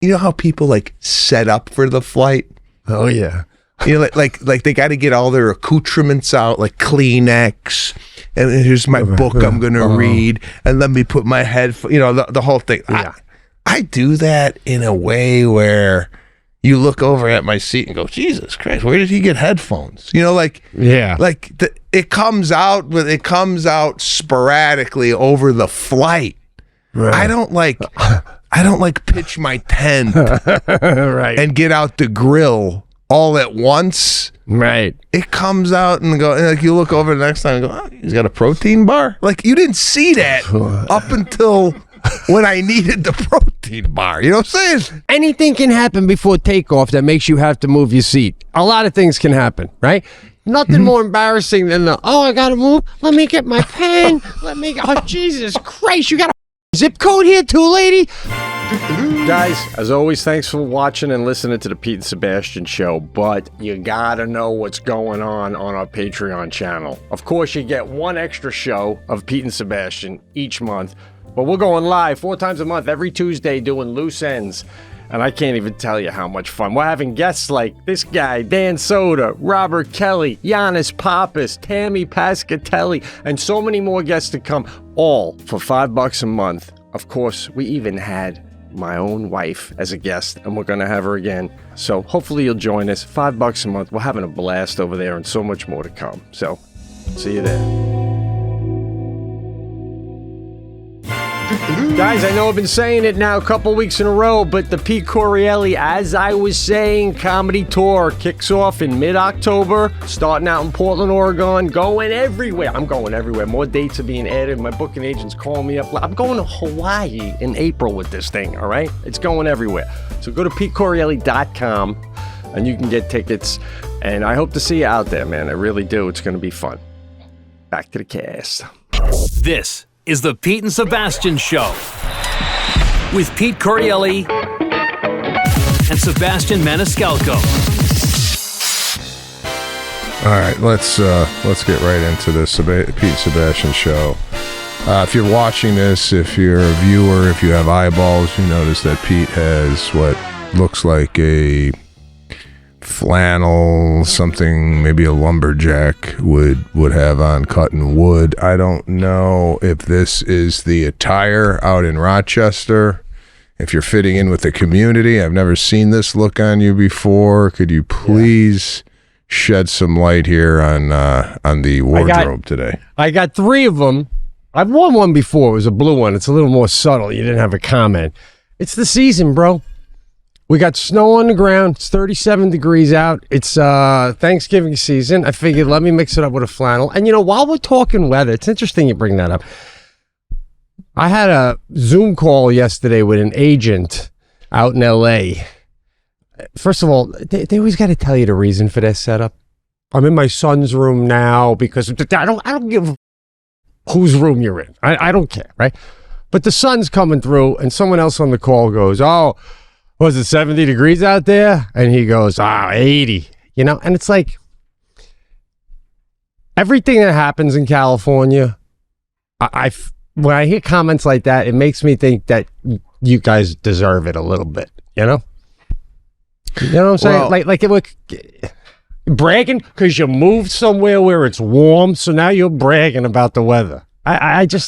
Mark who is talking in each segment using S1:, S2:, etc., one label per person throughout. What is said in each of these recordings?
S1: you know how people like set up for the flight?
S2: Oh yeah.
S1: You know, like they got to get all their accoutrements out, like Kleenex, and here's my book I'm going to read, and let me put my head, you know, the whole thing.
S2: Yeah.
S1: I do that in a way where you look over at my seat and go, Jesus Christ, where did he get headphones? You know, like,
S2: yeah,
S1: like it comes out, but it comes out sporadically over the flight.
S2: Right.
S1: I don't like pitch my tent
S2: right.
S1: and get out the grill all at once.
S2: Right.
S1: It comes out and go, and like you look over the next time and go, oh, he's got a protein bar. Like you didn't see that up until when I needed the protein bar. You know what I'm saying?
S2: Anything can happen before takeoff that makes you have to move your seat. A lot of things can happen, right? Nothing more embarrassing than I gotta move. Let me get my pen. Oh, Jesus Christ, you got a zip code here too, lady? Guys, as always, thanks for watching and listening to the Pete and Sebastian show, but you gotta know what's going on our Patreon channel. Of course, you get one extra show of Pete and Sebastian each month, but we're going live 4 times a month, every Tuesday, doing loose ends. And I can't even tell you how much fun. We're having guests like this guy, Dan Soda, Robert Kelly, Giannis Pappas, Tammy Pascatelli, and so many more guests to come, all for $5 a month. Of course, we even had my own wife as a guest, and we're gonna have her again. So hopefully you'll join us. $5 a month. We're having a blast over there and so much more to come. So see you there. Guys, I know I've been saying it now a couple weeks in a row, but the Pete Correale, as I was saying, comedy tour kicks off in mid-October, starting out in Portland, Oregon, going everywhere. I'm going everywhere. More dates are being added. My booking agent's calling me up. I'm going to Hawaii in April with this thing, all right? It's going everywhere. So go to PeteCorreale.com and you can get tickets. And I hope to see you out there, man. I really do. It's going to be fun. Back to the cast.
S3: This is the Pete and Sebastian Show with Pete Correale and Sebastian Maniscalco.
S1: All right, let's get right into this Pete and Sebastian Show. If you're watching this, if you're a viewer, if you have eyeballs, you notice that Pete has what looks like a flannel, something maybe a lumberjack would have on, cutting wood. I don't know if this is the attire out in Rochester, if you're fitting in with the community. I've never seen this look on you before. Could you please shed some light here on the wardrobe today?
S2: I got 3 of them. I've worn one before. It was a blue one. It's a little more subtle. You didn't have a comment. It's the season, bro. We got snow on the ground. It's 37 degrees out. It's Thanksgiving season. I figured let me mix it up with a flannel. And, you know, while we're talking weather, it's interesting you bring that up. I had a Zoom call yesterday with an agent out in L.A. First of all, they always got to tell you the reason for their setup. I'm in my son's room now because I don't give whose room you're in. I don't care, right? But the sun's coming through, and someone else on the call goes, oh, was it 70 degrees out there? And he goes, 80, you know? And it's like, everything that happens in California, when I hear comments like that, it makes me think that you guys deserve it a little bit, you know? You know what I'm saying?
S1: Well,
S2: like it would, bragging because you moved somewhere where it's warm, so now you're bragging about the weather. What do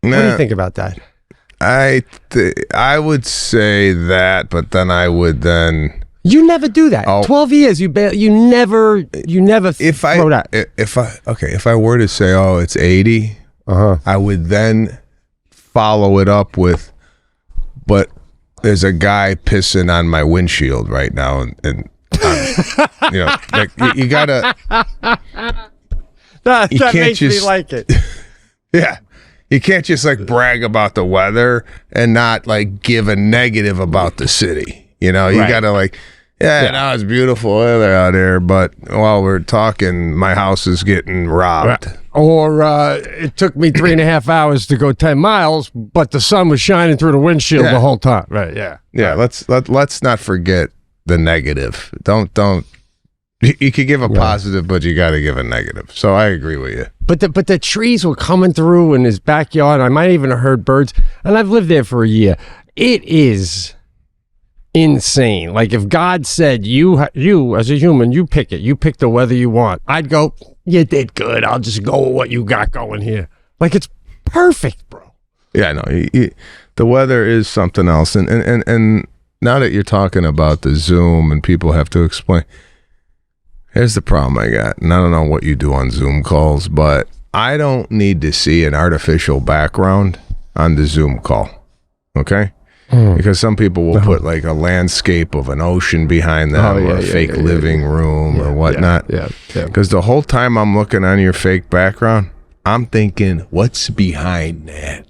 S2: you think about that?
S1: I would say that, but then I would then.
S2: You never do that. 12 years, you never throw that.
S1: If I were to say, oh, it's 80, I would then follow it up with, but there's a guy pissing on my windshield right now, and you know, like you gotta.
S2: That makes me like it.
S1: Yeah. You can't just like brag about the weather and not like give a negative about the city. You know, you gotta like, now it's beautiful weather out here, but while we're talking, my house is getting robbed.
S2: Or it took me 3.5 hours to go 10 miles, but the sun was shining through the windshield the whole time. Right? Yeah.
S1: Yeah. Let's not forget the negative. Don't. You could give a positive, but you got to give a negative. So I agree with you.
S2: But the trees were coming through in his backyard. I might even have heard birds. And I've lived there for a year. It is insane. Like if God said, you as a human, you pick it. You pick the weather you want. I'd go, you did good. I'll just go with what you got going here. Like it's perfect, bro.
S1: Yeah, no, the weather is something else. And now that you're talking about the Zoom and people have to explain, here's the problem I got. And I don't know what you do on Zoom calls, but I don't need to see an artificial background on the Zoom call. Okay? Because some people will put like a landscape of an ocean behind them or a fake living room or whatnot. Because the whole time I'm looking on your fake background, I'm thinking, what's behind that?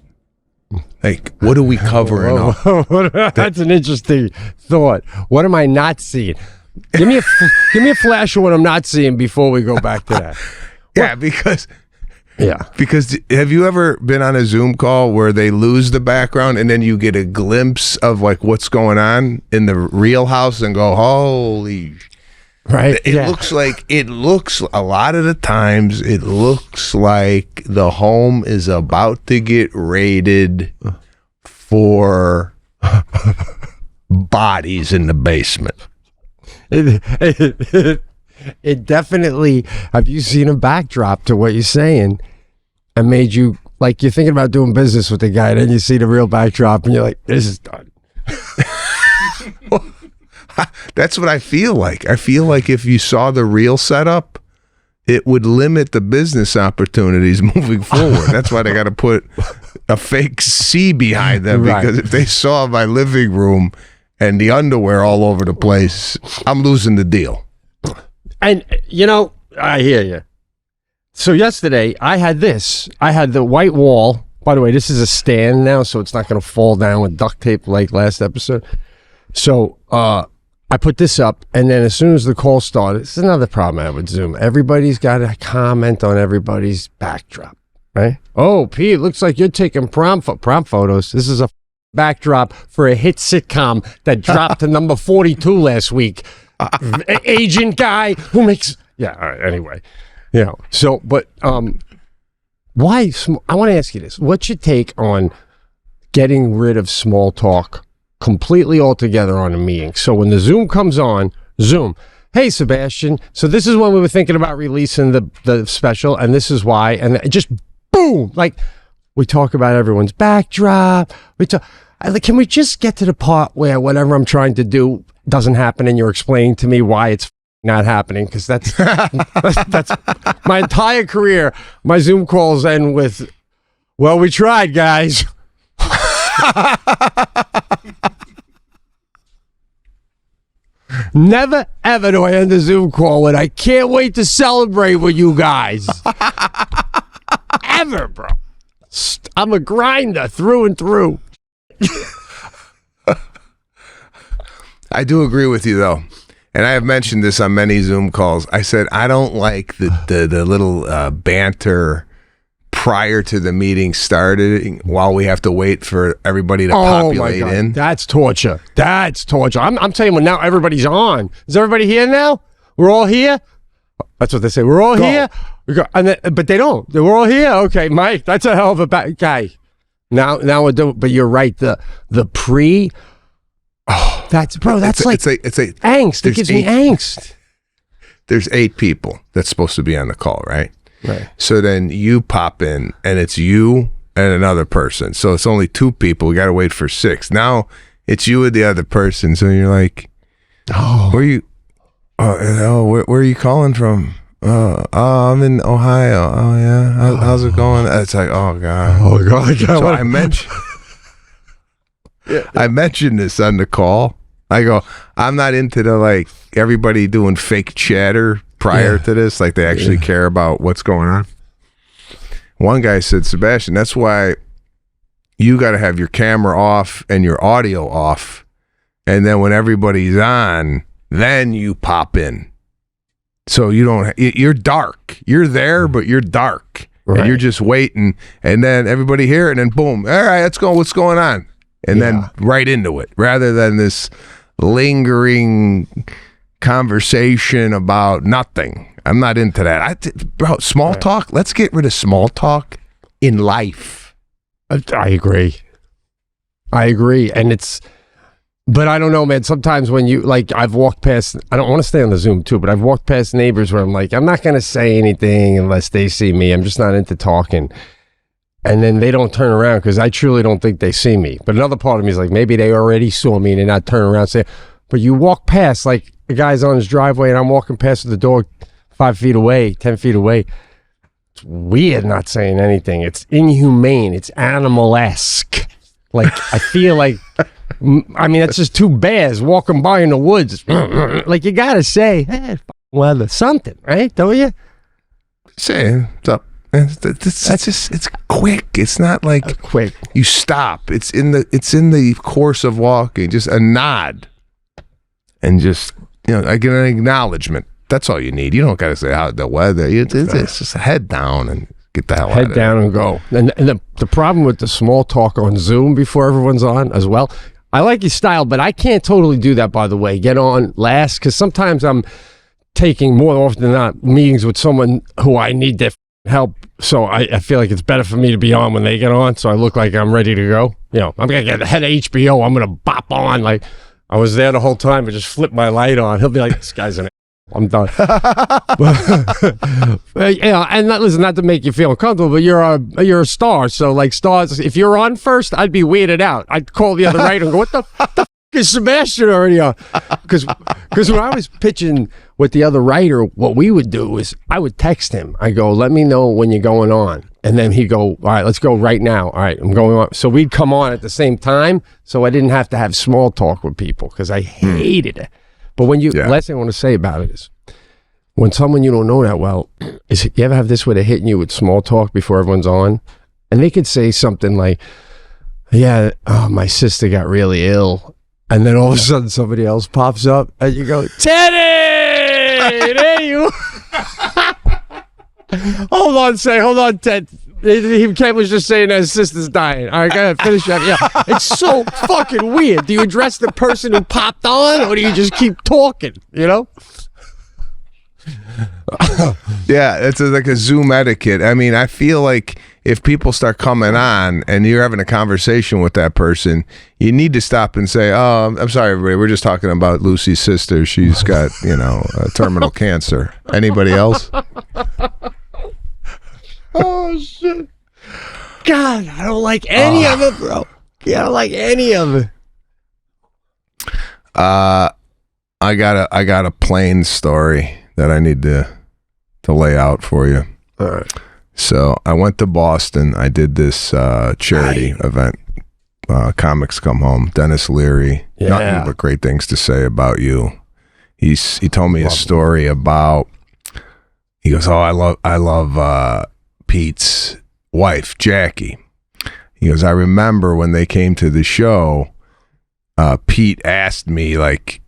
S1: Like, what are we covering up?
S2: That's an interesting thought. What am I not seeing? Give me a flash of what I'm not seeing before we go back to that.
S1: Yeah, because have you ever been on a Zoom call where they lose the background and then you get a glimpse of like what's going on in the real house and go, holy,
S2: right?
S1: It looks a lot of the times it looks like the home is about to get raided for bodies in the basement.
S2: It definitely, have you seen a backdrop to what you're saying and made you, like you're thinking about doing business with the guy and then you see the real backdrop and you're like, this is done.
S1: That's what I feel like. I feel like if you saw the real setup, it would limit the business opportunities moving forward. That's why they got to put a fake C behind them, because if they saw my living room and the underwear all over the place, I'm losing the deal.
S2: And, you know, I hear you. So yesterday, I had the white wall. By the way, this is a stand now, so it's not going to fall down with duct tape like last episode. So I put this up, and then as soon as the call started, this is another problem I have with Zoom. Everybody's got to comment on everybody's backdrop, right? Oh, Pete, looks like you're taking prom photos. This is a backdrop for a hit sitcom that dropped to number 42 last week. Agent guy who makes all right, anyway, you know, so but why I want to ask you this: what's your take on getting rid of small talk completely altogether on a meeting? So when the Zoom comes on, hey Sebastian, so this is when we were thinking about releasing the special, and this is why, and just boom, like we talk about everyone's backdrop, can we just get to the part where whatever I'm trying to do doesn't happen and you're explaining to me why it's not happening? Because that's my entire career. My Zoom calls end with, well, we tried, guys. Never ever do I end a Zoom call with, I can't wait to celebrate with you guys. Ever, bro. I'm a grinder through and through.
S1: I do agree with you, though. And I have mentioned this on many Zoom calls. I said, I don't like the little banter prior to the meeting started while we have to wait for everybody to populate in.
S2: That's torture. That's torture. I'm telling you, now everybody's on. Is everybody here now? We're all here? That's what they say. We're all here? We go, but they don't. We're all here? Okay, Mike, that's a hell of a guy. Now we're doing, but you're right. The pre... Oh, that's like angst. It gives me angst.
S1: There's 8 people that's supposed to be on the call, right?
S2: Right.
S1: So then you pop in, and it's you and another person. So it's only 2 people. We got to wait for 6. Now it's you and the other person. So you're like, where are you? Where are you calling from? I'm in Ohio. Oh yeah. How's it going? It's like, oh god. So I mentioned. I mentioned this on the call. I go, I'm not into the like everybody doing fake chatter prior to this, like they actually care about what's going on. One guy said, Sebastian, that's why you got to have your camera off and your audio off, and then when everybody's on, then you pop in. So you're dark. You're there, but you're dark. Right. And you're just waiting, and then everybody here, and then boom, all right, let's go. What's going on? And then right into it, rather than this lingering conversation about nothing. I'm not into that. Bro, small talk, let's get rid of small talk in life.
S2: I agree. I agree. And but I don't know, man. Sometimes when you, like, I've walked past, I don't want to stay on the Zoom too, but I've walked past neighbors where I'm like, I'm not going to say anything unless they see me. I'm just not into talking. And then they don't turn around because I truly don't think they see me. But another part of me is like, maybe they already saw me and they're not turning around and saying, but you walk past, like the guy's on his driveway and I'm walking past the dog 5 feet away, 10 feet away. It's weird not saying anything. It's inhumane. It's animal-esque. Like, I feel like, I mean, that's just two bears walking by in the woods. Like, you got to say, hey, weather, something, right? Don't you?
S1: Say, what's up? It's quick. It's not like
S2: quick.
S1: You stop. It's in the course of walking. Just a nod, and just I get an acknowledgement. That's all you need. You don't got to say how the weather. It's just a head down and get the hell out of
S2: Head down and go. And the problem with the small talk on Zoom before everyone's on as well. I like your style, but I can't totally do that. By the way, get on last because sometimes I'm taking more often than not meetings with someone who I need their help. So I feel like it's better for me to be on when they get on, so I look like I'm ready to go. I'm gonna get the head of HBO. I'm gonna bop on like I was there the whole time, but just flip my light on. He'll be like, "This guy's an." I'm done. And listen, not to make you feel uncomfortable, but you're a star. So like stars, if you're on first, I'd be weirded out. I'd call the other writer and go, "What the f is Sebastian already on?" Because when I was pitching with the other writer, what we would do is I would text him. I go, "Let me know when you're going on," and then he'd go, "All right, let's go right now." All right, I'm going on. So we'd come on at the same time, so I didn't have to have small talk with people because I hated it. But when last thing I want to say about it is, when someone you don't know that well, you ever have this where they're hitting you with small talk before everyone's on, and they could say something like, "Yeah, my sister got really ill," and then all of a sudden somebody else pops up, and you go, "Teddy, there you." Hold on, Ted. Ken was just saying that his sister's dying. All right, go ahead, finish that. Yeah, it's so fucking weird. Do you address the person who popped on, or do you just keep talking? Yeah,
S1: it's like a Zoom etiquette. I mean, I feel like if people start coming on and you're having a conversation with that person, you need to stop and say, "Oh, I'm sorry, everybody. We're just talking about Lucy's sister. She's got, terminal cancer. Anybody else?"
S2: Oh shit! God, I don't like any of it, bro. Yeah, I don't like any of it.
S1: I got a plain story that I need to lay out for you.
S2: All right.
S1: So I went to Boston. I did this charity event. Comics Come Home. Dennis Leary.
S2: Yeah.
S1: Nothing but great things to say about you. He told me a story about. He goes, "Oh, I love Pete's wife, Jackie." He goes, "I remember when they came to the show, Pete asked me like,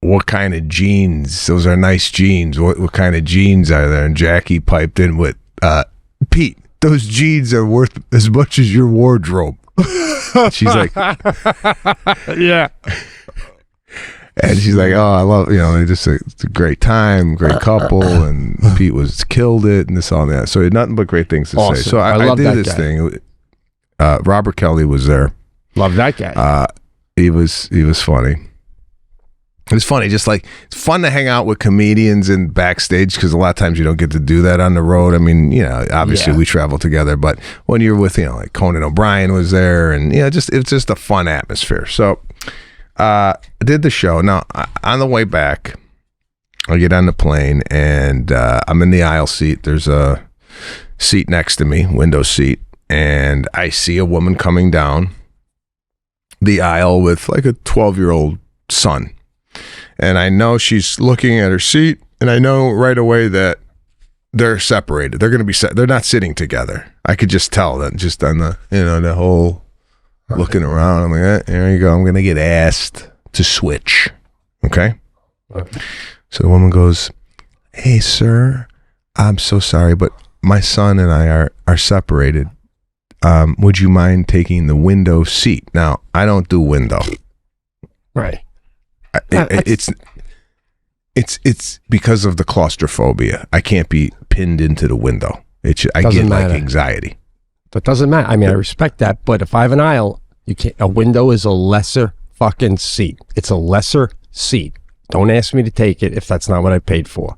S1: what kind of jeans? Those are nice jeans. What kind of jeans are there?" And Jackie piped in with, "Pete, those jeans are worth as much as your wardrobe." She's like,
S2: "Yeah."
S1: And she's like, "Oh, I love, it's a great time, great couple." And Pete killed it and this, all that. So he had nothing but great things to say. So I did this thing. Robert Kelly was there.
S2: Love that guy.
S1: He was funny. It was funny, just like it's fun to hang out with comedians in Backstage because a lot of times you don't get to do that on the road. I mean, obviously we travel together, but when you're with, like Conan O'Brien was there, and it's just a fun atmosphere. So I did the show. Now on the way back, I get on the plane and I'm in the aisle seat. There's a seat next to me, window seat, and I see a woman coming down the aisle with like a 12-year-old son. And I know she's looking at her seat, and I know right away that they're separated. They're going to be they're not sitting together. I could just tell that just on the, the whole looking around. I'm like, there you go. I'm going to get asked to switch. Okay. So the woman goes, "Hey, sir, I'm so sorry, but my son and I are separated. Would you mind taking the window seat?" Now, I don't do window.
S2: Right.
S1: It's because of the claustrophobia. I can't be pinned into the window. I get like anxiety.
S2: But doesn't matter. I mean, I respect that. But if I have an aisle, You can't. A window is a lesser fucking seat. It's a lesser seat. Don't ask me to take it if that's not what I paid for.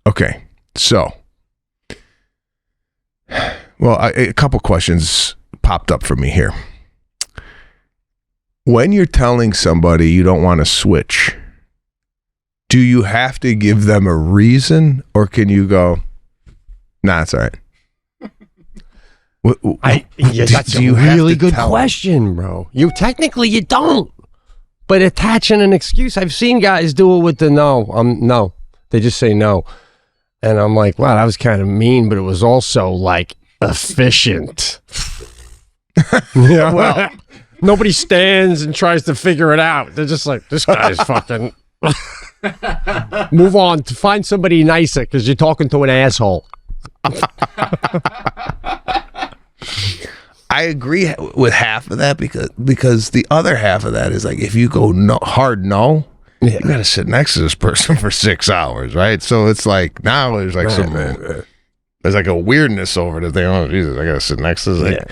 S1: Okay, so, well, a couple questions popped up for me here. When you're telling somebody you don't want to switch, do you have to give them a reason, or can you go, nah, it's all right?
S2: That's a really good question, bro. You don't. But attaching an excuse, I've seen guys do it with the no. They just say no. And I'm like, wow, that was kind of mean, but it was also like efficient. Yeah. Well, nobody stands and tries to figure it out. They're just like, this guy's fucking... Move on to find somebody nicer because you're talking to an asshole.
S1: I agree with half of that because the other half of that is like, if you go hard no, you got to sit next to this person for 6 hours, right? So it's like, now there's like there's like a weirdness over it. They, oh Jesus, I got to sit next to this.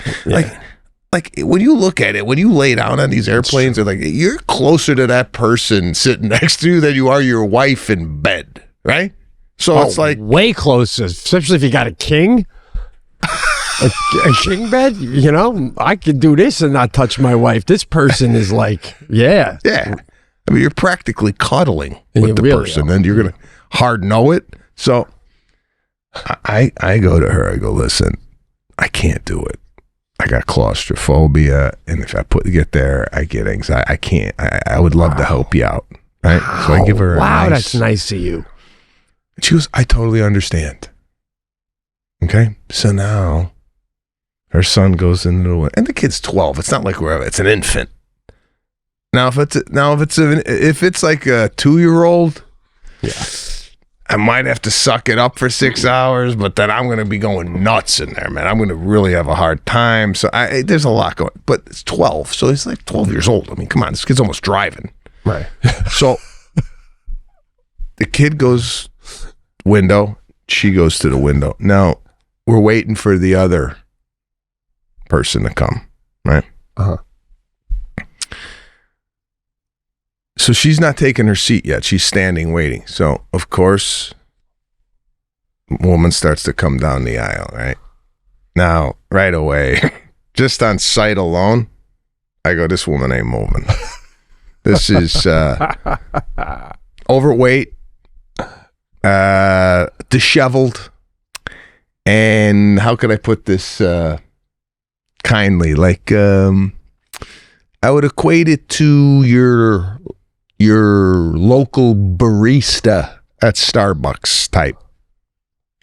S1: Like when you look at it, when you lay down on these airplanes, they're like, you're closer to that person sitting next to you than you are your wife in bed, right? So it's like
S2: way closer, especially if you got a king. A king bed, you know, I could do this and not touch my wife. This person is like, yeah.
S1: I mean, you're practically cuddling with the person, and you're gonna hard know it. So I go to her. I go, listen, I can't do it. I got claustrophobia, and if I get there, I get anxiety. I can't. I would love to help you out, right? So I give her
S2: that's nice of you.
S1: She goes, I totally understand. Okay, so now her son goes into the, and the kid's 12. It's not like it's an infant. Now if it's like a 2-year-old, I might have to suck it up for 6 hours, but then I'm going to be going nuts in there, man. I'm going to really have a hard time. So there's a lot going, but it's 12, so he's like 12 years old. I mean, come on, this kid's almost driving.
S2: Right.
S1: So the kid goes window, she goes to the window. Now we're waiting for the other person to come, right?
S2: Uh-huh.
S1: So she's not taking her seat yet. She's standing waiting. So, of course, woman starts to come down the aisle, right? Now, right away, just on sight alone, I go, this woman ain't moving. This is overweight, disheveled, and how could I put this kindly? Like, I would equate it to your local barista at Starbucks type.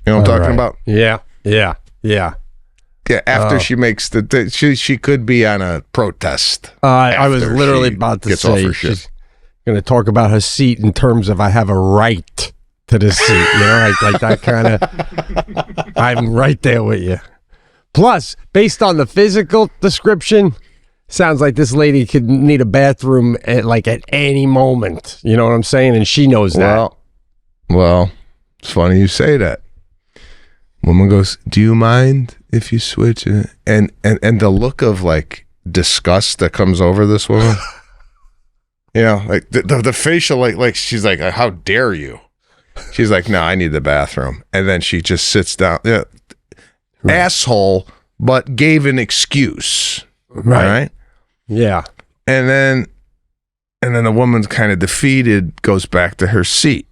S1: You know what I'm talking about?
S2: Yeah.
S1: Yeah, after she makes she could be on a protest.
S2: I was literally about to say she's going to talk about her seat in terms of I have a right to this seat. You know, like that kind of. I'm right there with you. Plus, based on the physical description, sounds like this lady could need a bathroom at any moment. You know what I'm saying? And she knows that.
S1: Well, it's funny you say that. Woman goes, do you mind if you switch? And the look of like disgust that comes over this woman. You know, like the facial, like she's like, how dare you? She's like, no, I need the bathroom. And then she just sits down. Yeah, right. Asshole, but gave an excuse. Right?
S2: Yeah.
S1: And then the woman's kind of defeated, goes back to her seat.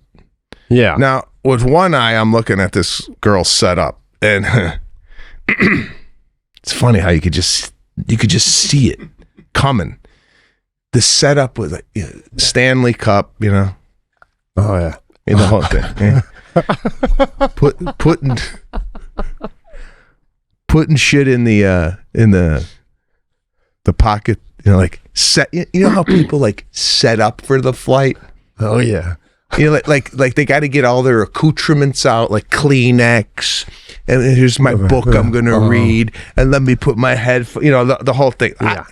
S2: Yeah.
S1: Now, with one eye, I'm looking at this girl set up, and it's funny how you could just see it coming. The setup was like Stanley Cup, you know.
S2: Oh yeah.
S1: In the whole thing. Putting shit in the pocket, you know, like set. You know how people like set up for the flight.
S2: Oh yeah.
S1: You know, like they got to get all their accoutrements out, like Kleenex, and here's my book I'm going to read, and let me put my headphones. You know, the whole thing.
S2: Yeah.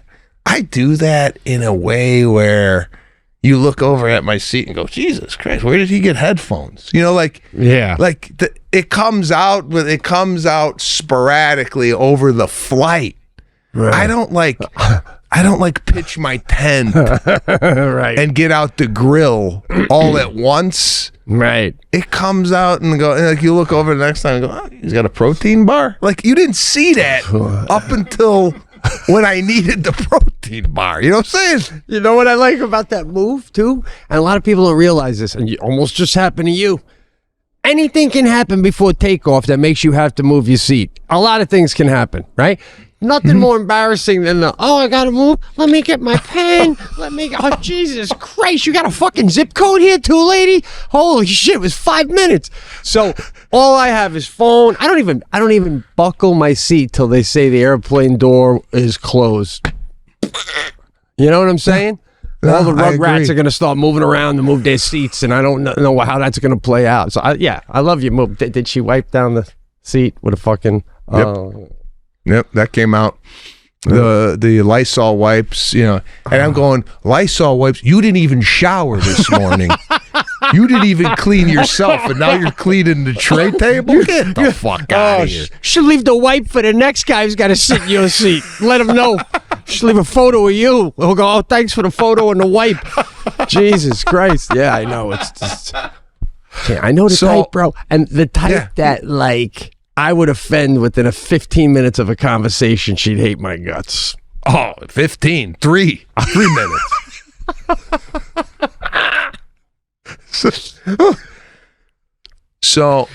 S1: I do that in a way where you look over at my seat and go, Jesus Christ, where did he get headphones? You know, like it comes out sporadically over the flight. Right. I don't like pitch my tent
S2: right.
S1: and get out the grill all at once.
S2: Right.
S1: It comes out and go, like, you look over the next time and go, oh, he's got a protein bar. Like, you didn't see that up until when I needed the protein bar. You know what I'm saying?
S2: You know what I like about that move too? And a lot of people don't realize this, and it almost just happened to you. Anything can happen before takeoff that makes you have to move your seat. A lot of things can happen, right? Nothing more embarrassing than I gotta move. Let me get my pen. Oh, Jesus Christ, you got a fucking zip code here too, lady? Holy shit, it was 5 minutes. So all I have is phone. I don't even buckle my seat till they say the airplane door is closed. You know what I'm saying? All the rugrats are going to start moving around to move their seats, and I don't know how that's going to play out. So, I love your move. Did she wipe down the seat with a fucking...
S1: Yep, that came out. The Lysol wipes, and I'm going, Lysol wipes? You didn't even shower this morning. You didn't even clean yourself, and now you're cleaning the tray table? Get the fuck out of here.
S2: Should leave the wipe for the next guy who's got to sit in your seat. Let him know. Should leave a photo of you. We'll go, oh, thanks for the photo and the wipe. Jesus Christ. Yeah, I know. It's just... I know the type, bro. And the type that, like... I would offend within 15 minutes of a conversation. She'd hate my guts.
S1: Oh, 15. 3 minutes. So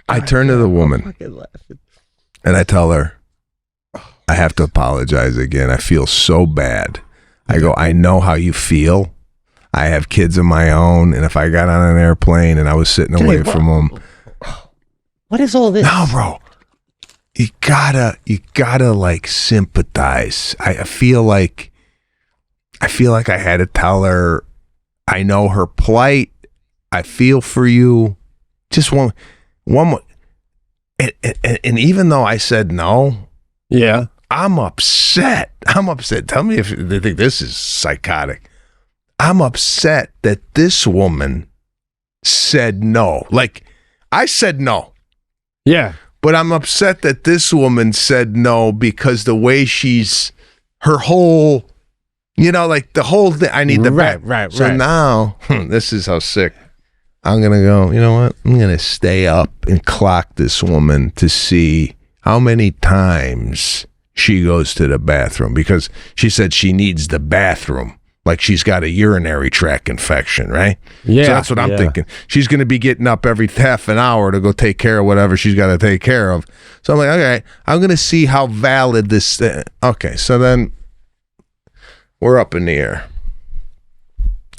S1: I turn to the woman and I tell her, I have to apologize again. I feel so bad. I go, I know how you feel. I have kids of my own. And if I got on an airplane and I was sitting away from them,
S2: what is all this?
S1: No, bro. You gotta like sympathize. I feel like I had to tell her I know her plight. I feel for you. Just one more. And even though I said no, I'm upset. Tell me if they think this is psychotic. I'm upset that this woman said no. Like, I said no.
S2: Yeah.
S1: But I'm upset that this woman said no because the way her whole, like the whole thing, I need the
S2: right.
S1: So now, this is how sick. I'm going to go, you know what? I'm going to stay up and clock this woman to see how many times she goes to the bathroom, because she said she needs the bathroom. Like she's got a urinary tract infection, right?
S2: Yeah.
S1: So that's what I'm thinking. She's going to be getting up every half an hour to go take care of whatever she's got to take care of. So I'm like, okay, I'm going to see how valid this thing. Okay, so then we're up in the air.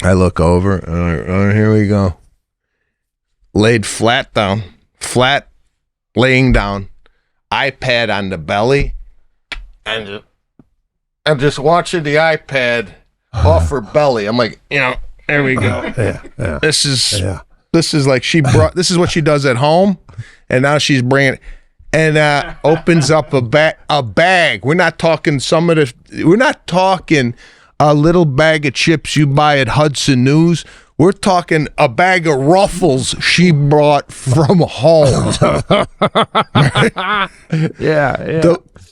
S1: I look over. Here we go. Laid flat, laying down, iPad on the belly, and I'm just watching the iPad off her belly. I'm like, there we go.
S2: Yeah.
S1: This is like this is what she does at home, and now she's bringing and opens up a bag. We're not talking a little bag of chips you buy at Hudson News. We're talking a bag of Ruffles she brought from home.
S2: Yeah.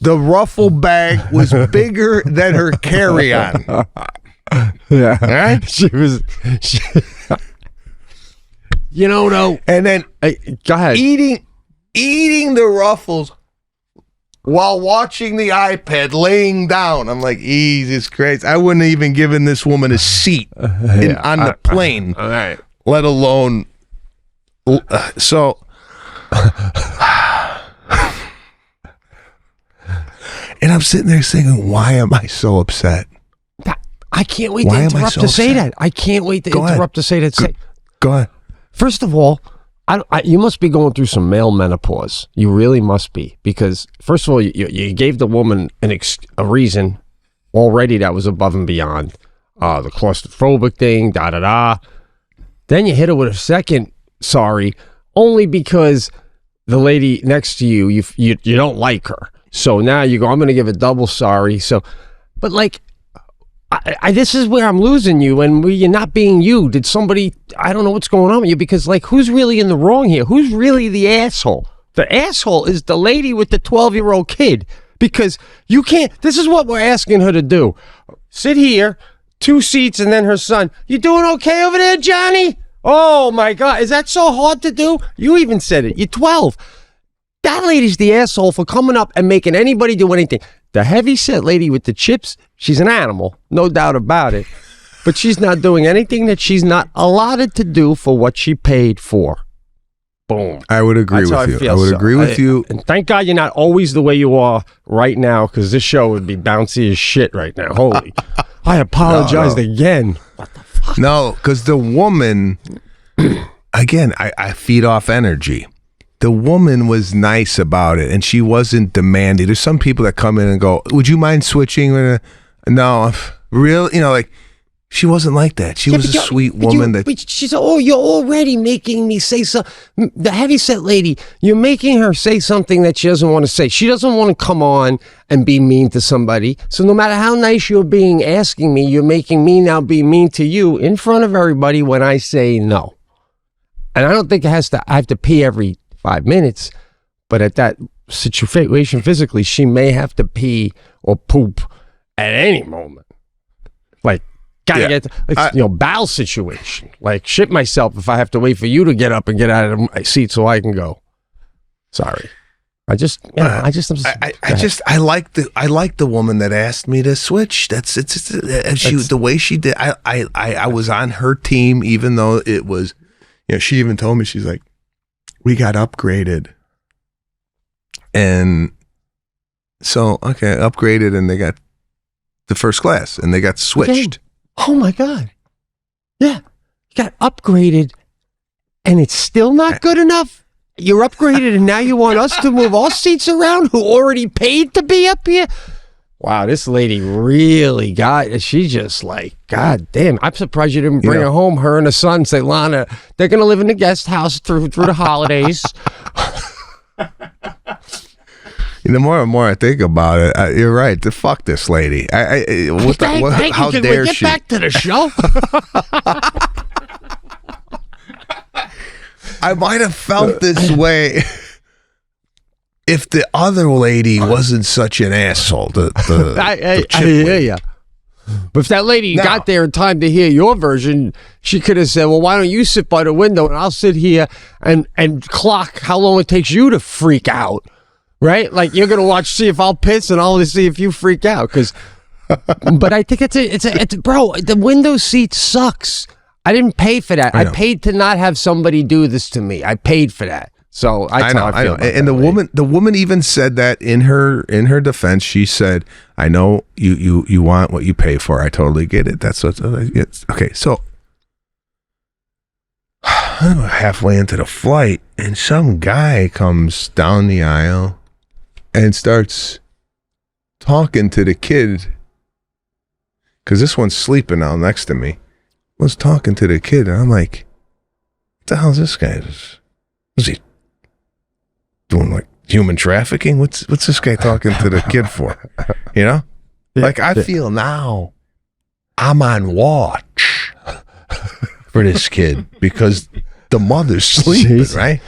S1: The Ruffle bag was bigger than her carry-on.
S2: Yeah.
S1: All right?
S2: She was... though...
S1: And then
S2: go ahead.
S1: Eating the Ruffles while watching the iPad, laying down. I'm like, Jesus Christ. I wouldn't have even given this woman a seat on the plane,
S2: all right.
S1: let alone... So... And I'm sitting there saying, why am I so upset?
S2: I can't wait to interrupt to say that. I can't wait to interrupt to say that.
S1: Go ahead.
S2: First of all, you must be going through some male menopause. You really must be, because first of all, you gave the woman a reason already that was above and beyond the claustrophobic thing. Then you hit her with a second sorry, only because the lady next to you don't like her. So now you go, I'm going to give a double sorry. So, but like, this is where I'm losing you, and you're not being you. Did somebody, I don't know what's going on with you, because like, who's really in the wrong here? Who's really the asshole? The asshole is the lady with the 12-year-old kid, because you can't. This is what we're asking her to do. Sit here, 2 seats, and then her son. You doing okay over there, Johnny? Oh my God, is that so hard to do? You even said it. You're 12. That lady's the asshole for coming up and making anybody do anything. The heavy-set lady with the chips, she's an animal, no doubt about it. But she's not doing anything that she's not allotted to do for what she paid for. Boom.
S1: I would agree with you. I would agree with you.
S2: And thank God you're not always the way you are right now, because this show would be bouncy as shit right now. Holy. I apologized again. What the fuck?
S1: No, because the woman, again, I feed off energy. The woman was nice about it, and she wasn't demanding. There's some people that come in and go, would you mind switching? No, really? You know, like, she wasn't like that. She was a sweet woman.
S2: She said, oh, you're already making me say something. The heavyset lady, you're making her say something that she doesn't want to say. She doesn't want to come on and be mean to somebody. So no matter how nice you're being, asking me, you're making me now be mean to you in front of everybody when I say no. And I don't think I have to pee every 5 minutes, but at that situation physically, she may have to pee or poop at any moment. Like, gotta get, bowel situation. Like, shit myself if I have to wait for you to get up and get out of my seat so I can go. Sorry. I like the woman that asked me to switch. The way she did. I was on her team, even though it was, she even told me, she's like, we got upgraded. And so, okay, upgraded, and they got the first class, and they got switched. Okay. Oh my God. Yeah. You got upgraded, and it's still not good enough. You're upgraded, and now you want us to move all seats around who already paid to be up here? Wow, this lady really got, she just like, God damn, I'm surprised you didn't bring her home, her and her son, say, Lana, they're going to live in the guest house through the holidays.
S1: The more and more I think about it, you're right. Fuck this lady. How dare she?
S2: Get back to the show.
S1: I might have felt this way if the other lady wasn't such an asshole.
S2: I hear you. But if that lady got there in time to hear your version, she could have said, well, why don't you sit by the window and I'll sit here and clock how long it takes you to freak out. Right? Like, you're going to see if I'll piss and I'll see if you freak out. But I think it's bro, the window seat sucks. I didn't pay for that. I paid to not have somebody do this to me. I paid for that. So I know.
S1: And the woman even said that in her defense. She said, I know you want what you pay for. I totally get it. That's what it's okay. So I'm halfway into the flight, and some guy comes down the aisle and starts talking to the kid, because this one's sleeping now next to me. Was talking to the kid, and I'm like, what the hell is this guy? Was he doing like human trafficking? What's this guy talking to the kid for? I feel now I'm on watch for this kid because the mother's sleeping. Jeez. Right?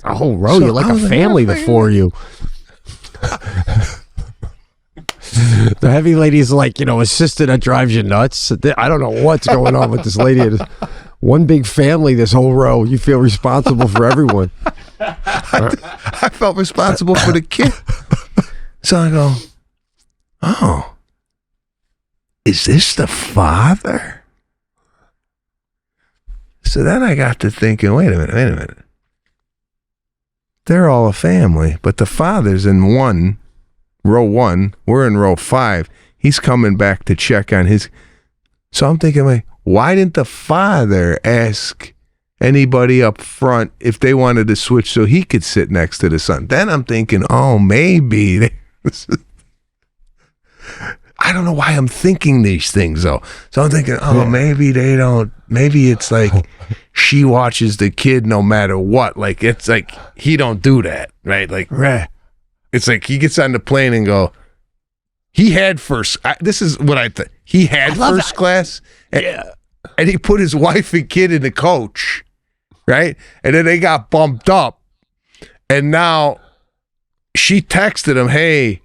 S2: Oh, Ro, you're like a family before you. The heavy lady's like, assistant that drives you nuts. I don't know what's going on with this lady. One big family, this whole row. You feel responsible for everyone.
S1: I felt responsible for the kid. So I go, oh, is this the father? So then I got to thinking, wait a minute. They're all a family, but the father's in row 1, we're in row 5. He's coming back to check on his. So I'm thinking, why didn't the father ask anybody up front if they wanted to switch so he could sit next to the son? Then I'm thinking, oh, maybe. I don't know why I'm thinking these things, though. So I'm thinking, maybe they don't. Maybe it's like she watches the kid no matter what. Like, it's like he don't do that, right? Like, it's like he gets on the plane and go, he had first. This is what I thought. He had first class. And he put his wife and kid in the coach, right? And then they got bumped up. And now she texted him, hey,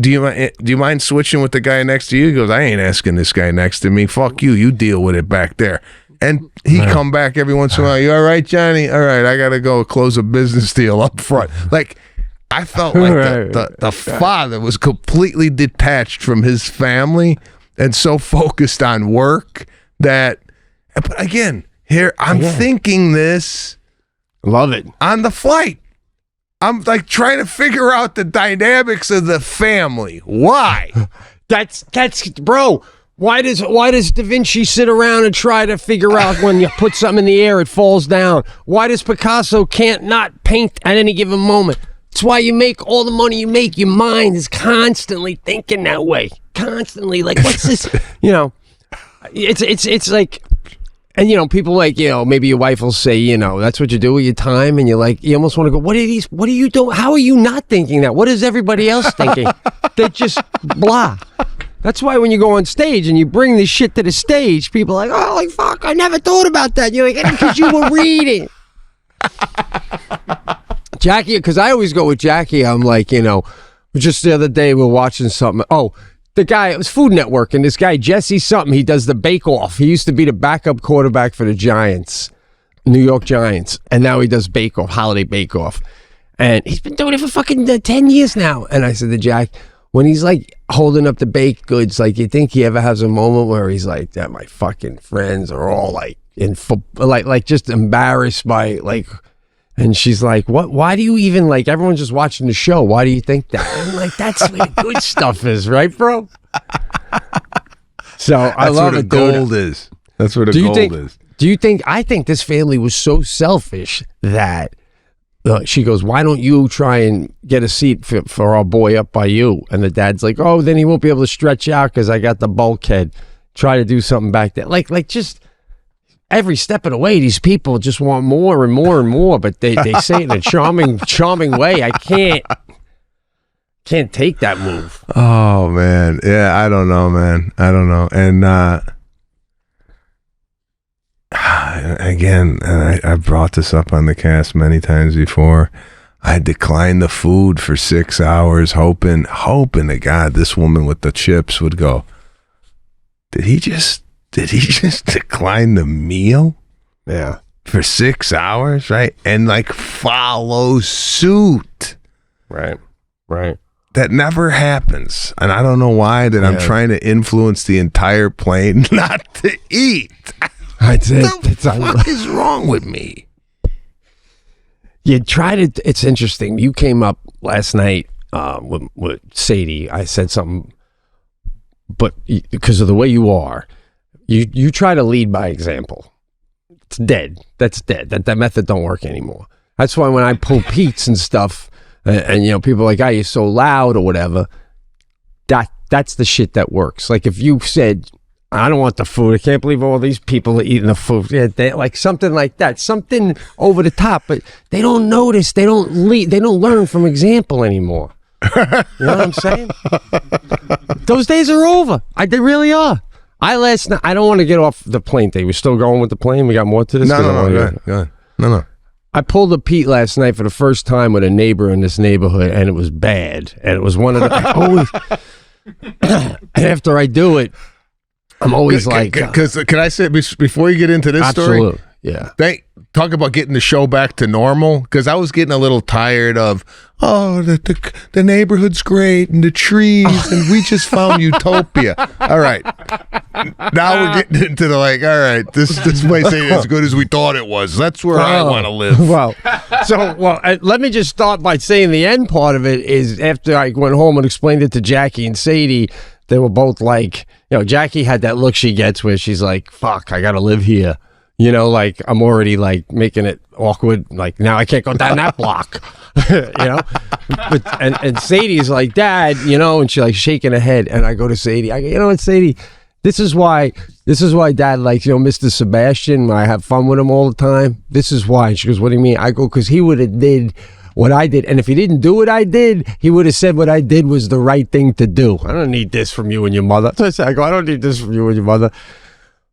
S1: do you mind switching with the guy next to you? He goes, I ain't asking this guy next to me. Fuck you. You deal with it back there. And he come back every once in a while. You all right, Johnny? All right, I got to go close a business deal up front. Like, I felt like the father was completely detached from his family and so focused on work that, but again, here, I'm thinking this.
S2: Love it.
S1: On the flight. I'm like trying to figure out the dynamics of the family. Why?
S2: That's bro. Why does Da Vinci sit around and try to figure out when you put something in the air it falls down? Why does Picasso can't not paint at any given moment? It's why you make all the money you make. Your mind is constantly thinking that way. Constantly like, what's this? You know, it's like, and you know, people like, you know, maybe your wife will say, you know, that's what you do with your time, and you're like, you almost want to go, what are you doing? How are you not thinking that? What is everybody else thinking? They just blah. That's why when you go on stage and you bring this shit to the stage, people are like, oh, like, fuck, I never thought about that. You're like, because you were reading. Jackie, because I always go with Jackie. I'm like, you know, just the other day we're watching something. Oh, the guy, it was Food Network, and this guy, Jesse something, he does the bake-off. He used to be the backup quarterback for the Giants, New York Giants, and now he does bake-off, holiday bake-off. And he's been doing it for fucking 10 years now. And I said to Jack, when he's like holding up the baked goods, like, you think he ever has a moment where he's like, that my fucking friends are all like like just embarrassed by like, and she's like, what, why do you even, like, everyone's just watching the show, why do you think that? And I'm like, that's where the good stuff is, right, bro? So I love it.
S1: That's where the gold is. That's where the gold is.
S2: Do you think, I think this family was so selfish that she goes, why don't you try and get a seat for our boy up by you? And the dad's like, oh, then he won't be able to stretch out because I got the bulkhead. Try to do something back there. Like just every step of the way, these people just want more and more and more, but they say it in a charming way. I can't take that move.
S1: Oh, man. Yeah, I don't know, man. I don't know. And again, I've brought this up on the cast many times before. I declined the food for 6 hours, hoping to God this woman with the chips would go, Did he just decline the meal?
S2: Yeah.
S1: For 6 hours, right? And like follow suit.
S2: Right.
S1: That never happens. And I don't know why that I'm trying to influence the entire plane not to eat.
S2: That's it.
S1: What the fuck is wrong with me?
S2: You tried it. It's interesting. You came up last night with Sadie. I said something, but because of the way you are, you try to lead by example. It's dead. That's dead. That method don't work anymore. That's why when I pull Pete's and stuff, and you know, people are like, "Oh, you're so loud" or whatever. That's the shit that works. Like if you said, I don't want the food. I can't believe all these people are eating the food. Yeah, they, like something like that, something over the top. But they don't notice. They don't lead. They don't learn from example anymore. You know what I'm saying? Those days are over. They really are. I don't want to get off the plane thing. We're still going with the plane. We got more to this.
S1: No. Go ahead. No.
S2: I pulled a Pete last night for the first time with a neighbor in this neighborhood, and it was bad. And it was one of the I always. After I do it, I'm always like,
S1: because can I say before you get into this
S2: absolutely,
S1: story?
S2: Yeah.
S1: They talk about getting the show back to normal, because I was getting a little tired of, the neighborhood's great and the trees and we just found utopia. All right, now we're getting into the like, all right, this place ain't as good as we thought it was. That's where I want to live.
S2: Well, let me just start by saying the end part of it is after I went home and explained it to Jackie and Sadie. They were both like, you know, Jackie had that look she gets where she's like, fuck, I gotta live here. You know, like I'm already like making it awkward. Like now I can't go down that block. You know? But, and Sadie's like, Dad, you know, and she's like shaking her head. And I go to Sadie, I go, you know what, Sadie, this is why Dad likes, you know, Mr. Sebastian. I have fun with him all the time. This is why. And she goes, what do you mean? I go, because he would have did what I did, and if he didn't do what I did, he would have said what I did was the right thing to do. I don't need this from you and your mother. So I said, I don't need this from you and your mother.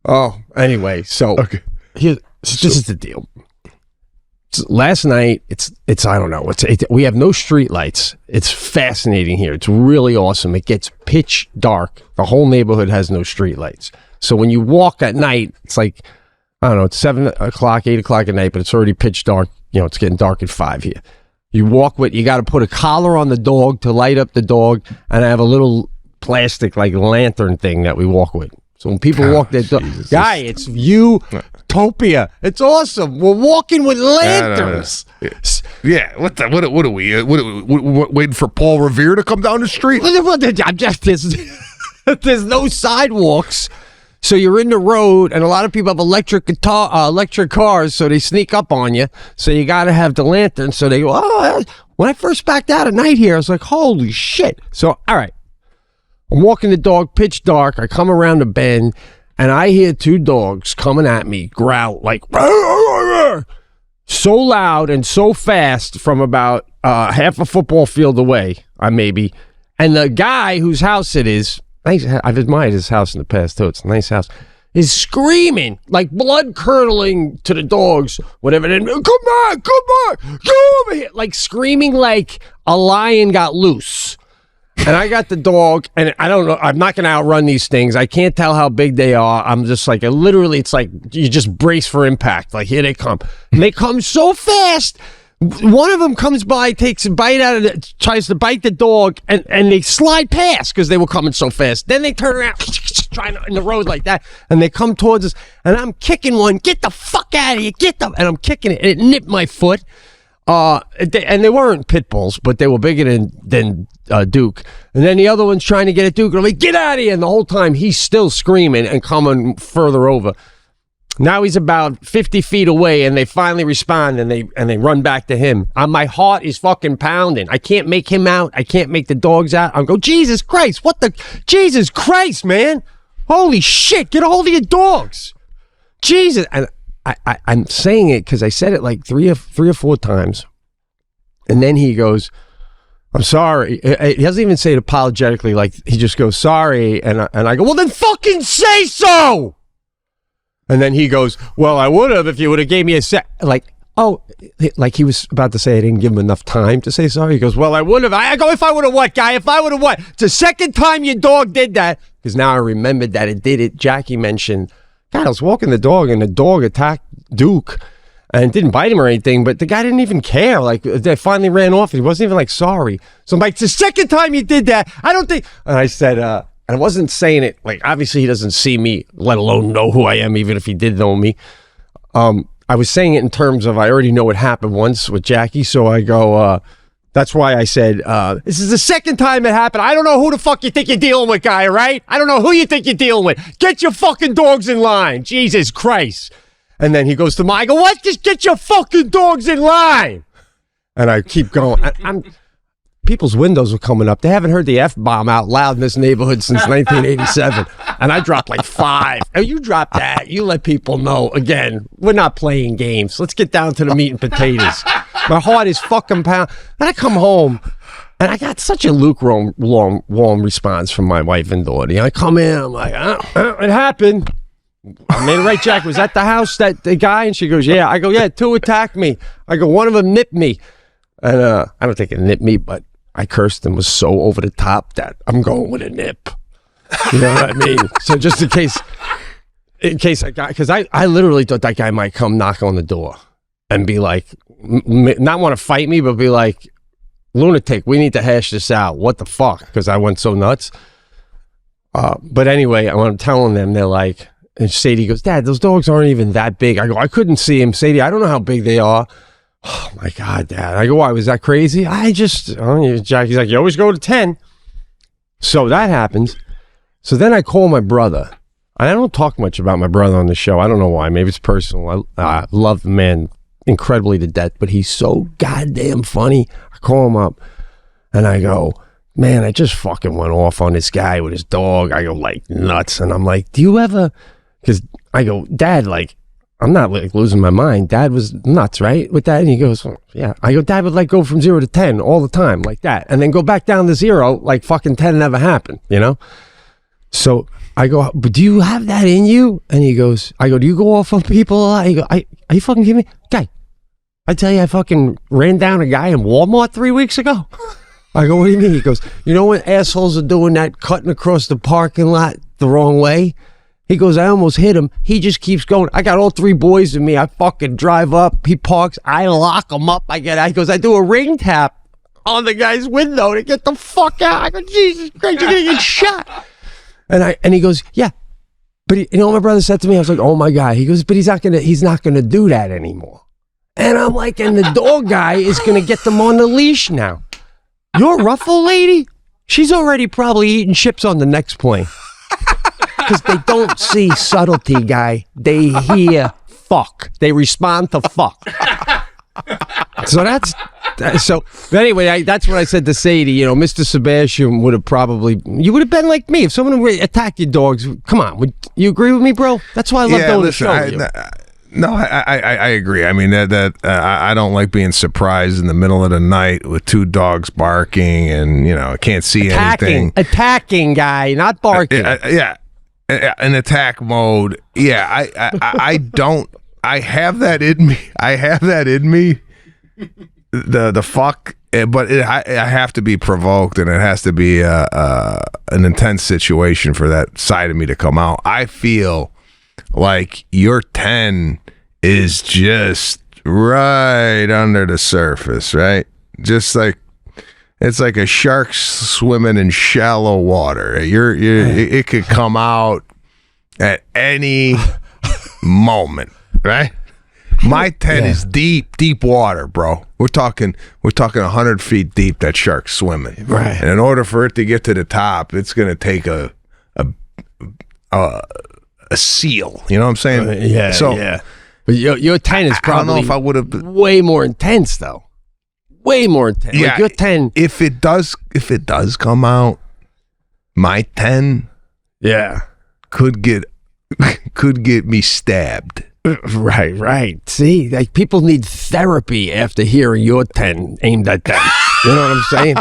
S2: Oh, anyway, so okay. This is the deal. last night, it's I don't know. We have no street lights. It's fascinating here. It's really awesome. It gets pitch dark. The whole neighborhood has no street lights. So when you walk at night, it's like, I don't know, it's 7 o'clock, 8 o'clock at night, but it's already pitch dark. You know, it's getting dark at 5 here. You walk with, you got to put a collar on the dog to light up the dog, and I have a little plastic like lantern thing that we walk with. So when people walk their dog, guy, it's utopia. It's awesome. We're walking with lanterns.
S1: Yeah, what are we waiting for Paul Revere to come down the street?
S2: I'm just there's no sidewalks. So you're in the road, and a lot of people have electric cars, so they sneak up on you. So you got to have the lantern. So they go, oh, when I first backed out at night here, I was like, holy shit. So, all right. I'm walking the dog, pitch dark. I come around the bend, and I hear 2 dogs coming at me, growl, like, so loud and so fast from about half a football field away, maybe. And the guy whose house it is, I've admired his house in the past, too. It's a nice house. Is screaming, like blood curdling to the dogs, whatever. And come back, get over here. Like screaming like a lion got loose. And I got the dog, and I don't know, I'm not going to outrun these things. I can't tell how big they are. I'm just like, literally, it's like you just brace for impact. Like, here they come. And they come so fast. One of them comes by, takes a bite out of it, tries to bite the dog, and they slide past because they were coming so fast. Then they turn around, trying in the road like that, and they come towards us, and I'm kicking one. Get the fuck out of here. Get them. And I'm kicking it, and it nipped my foot. And they weren't pit bulls, but they were bigger than Duke. And then the other one's trying to get at Duke. And I'm like, get out of here. And the whole time he's still screaming and coming further over. Now he's about 50 feet away, and they finally respond, and they run back to him. My heart is fucking pounding. I can't make him out. I can't make the dogs out. I'm going, Jesus Christ. Jesus Christ, man. Holy shit. Get a hold of your dogs. Jesus. And I'm saying it because I said it like three or 4 times. And then he goes, I'm sorry. He doesn't even say it apologetically. Like, he just goes, sorry. And I go, well, then fucking say so. And then he goes, well, I would have if you would have gave me a sec. Like, oh, like he was about to say I didn't give him enough time to say sorry. He goes, well, I would have. I go, if I would have what, guy? If I would have what? It's the second time your dog did that. Because now I remembered that it did it. Jackie mentioned, God, I was walking the dog, and the dog attacked Duke and didn't bite him or anything, but the guy didn't even care. Like, they finally ran off. He wasn't even like sorry. So I'm like, it's the second time you did that. I don't think. And I said, and I wasn't saying it like, obviously he doesn't see me, let alone know who I am, even if he did know me. I was saying it in terms of I already know what happened once with Jackie. So I go, that's why I said, this is the second time it happened. I don't know who the fuck you think you're dealing with, guy, right? I don't know who you think you're dealing with. Get your fucking dogs in line. Jesus Christ. And then he goes to I go, what? Just get your fucking dogs in line. And I keep going. People's windows were coming up. They haven't heard the F-bomb out loud in this neighborhood since 1987. And I dropped like 5. And you drop that. You let people know. Again, we're not playing games. Let's get down to the meat and potatoes. My heart is fucking pound. And I come home, and I got such a lukewarm warm response from my wife and daughter. I come in, I'm like, it happened. I mean, right, Jack, was at the house, that the guy? And she goes, yeah. I go, yeah, 2 attacked me. I go, one of them nipped me. And I don't think it nipped me, but I cursed and was so over the top that I'm going with a nip. You know what I mean? So just in case I got, because I literally thought that guy might come knock on the door and be like, not want to fight me, but be like, lunatic, we need to hash this out. What the fuck? Because I went so nuts. But anyway, I'm telling them, they're like, and Sadie goes, Dad, those dogs aren't even that big. I go, I couldn't see him. Sadie, I don't know how big they are. Oh my God, Dad. I go, why, was that crazy? Jackie's like, you always go to 10. So that happens. So then I call my brother. I don't talk much about my brother on the show. I don't know why. Maybe it's personal. I love the man incredibly to death, but he's so goddamn funny. I call him up and I go, man, I just fucking went off on this guy with his dog. I go like nuts. And I'm like, do you ever, because I go, Dad, like, I'm not like losing my mind. Dad was nuts, right? With that. And he goes, well, yeah. I go, Dad would like go from 0 to 10 all the time like that. And then go back down to 0, like fucking 10 never happened, you know? So I go, but do you have that in you? And he goes, I go, do you go off on people a lot? He go, are you fucking kidding me? Guy, I tell you, I fucking ran down a guy in Walmart 3 weeks ago. I go, what do you mean? He goes, you know when assholes are doing that, cutting across the parking lot the wrong way? He goes, I almost hit him. He just keeps going. I got all 3 boys with me. I fucking drive up. He parks. I lock him up. He goes, I do a ring tap on the guy's window to get the fuck out. I go, Jesus Christ, you're gonna get shot. And he goes, yeah. But you know what my brother said to me? I was like, oh my God. He goes, but he's not gonna do that anymore. And I'm like, and the dog guy is gonna get them on the leash now. Your ruffle lady? She's already probably eating chips on the next plane. Because they don't see subtlety, guy. They hear fuck. They respond to fuck. So anyway, that's what I said to Sadie. You know, Mr. Sebastian would have probably, you would have been like me if someone would attack your dogs. Come on, would you agree with me, bro? That's why I love doing the show.
S1: I agree. I mean I don't like being surprised in the middle of the night with 2 dogs barking and I can't see anything.
S2: Attacking, guy, not barking.
S1: Yeah. In attack mode. Yeah, I don't. I have that in me. The fuck, but I have to be provoked, and it has to be an intense situation for that side of me to come out. I feel like your 10 is just right under the surface, right? Just like. It's like a shark swimming in shallow water. It could come out at any moment, right? My 10 is deep water, bro. We're talking 100 feet deep. That shark's swimming,
S2: right?
S1: And in order for it to get to the top, it's gonna take a seal. You know what I'm saying?
S2: Yeah. But your 10 is probably.
S1: I don't know if I would have
S2: way more intense though. Way more intense.
S1: Yeah,
S2: like your 10.
S1: If it does come out, my 10, could get me stabbed.
S2: Right. See, like people need therapy after hearing your 10 aimed at them. You know what I'm saying?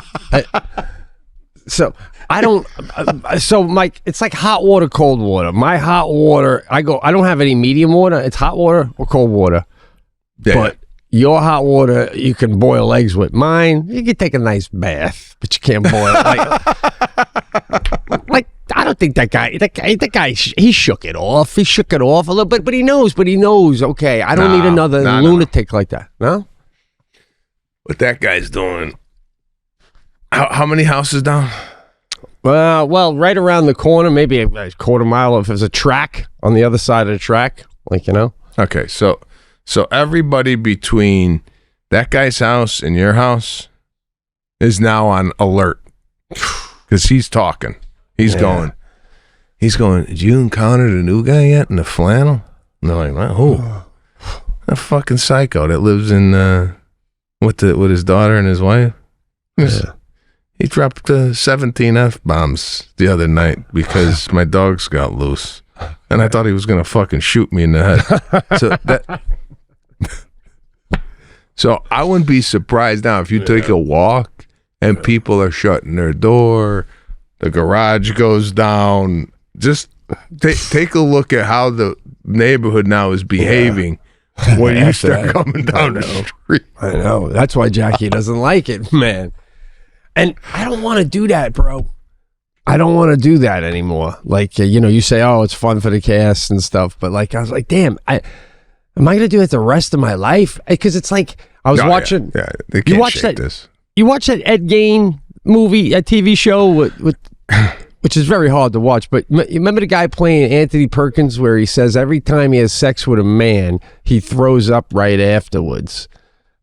S2: So Mike, it's like hot water, cold water. My hot water, I don't have any medium water. It's hot water or cold water.
S1: Yeah.
S2: But your hot water, you can boil eggs with. Mine, you can take a nice bath, but you can't boil. Like I don't think that guy, he shook it off. He shook it off a little bit, but he knows. Okay, I don't need another lunatic like that. No.
S1: What that guy's doing? How many houses down?
S2: Well, right around the corner, maybe a quarter mile. If there's a track on the other side of the track,
S1: Okay, so everybody between that guy's house and your house is now on alert because he's talking. He's going. Did you encounter the new guy yet in the flannel? And they're like, who? A fucking psycho that lives in with his daughter and his wife. Yeah. He dropped 17 F-bombs the other night because my dogs got loose, and I thought he was gonna fucking shoot me in the head. So I wouldn't be surprised now if you take a walk and people are shutting their door, the garage goes down. Just take a look at how the neighborhood now is behaving when you start coming down the street.
S2: I know. That's why Jackie doesn't like it, man. And I don't want to do that, bro. I don't want to do that anymore. Like, you say, oh, it's fun for the cast and stuff. But like, I was like, damn, am I going to do it the rest of my life? Because it's like, I was watching.
S1: Yeah, they can't shake this.
S2: You watch that Ed Gein movie, a TV show with which is very hard to watch. But you remember the guy playing Anthony Perkins where he says every time he has sex with a man, he throws up right afterwards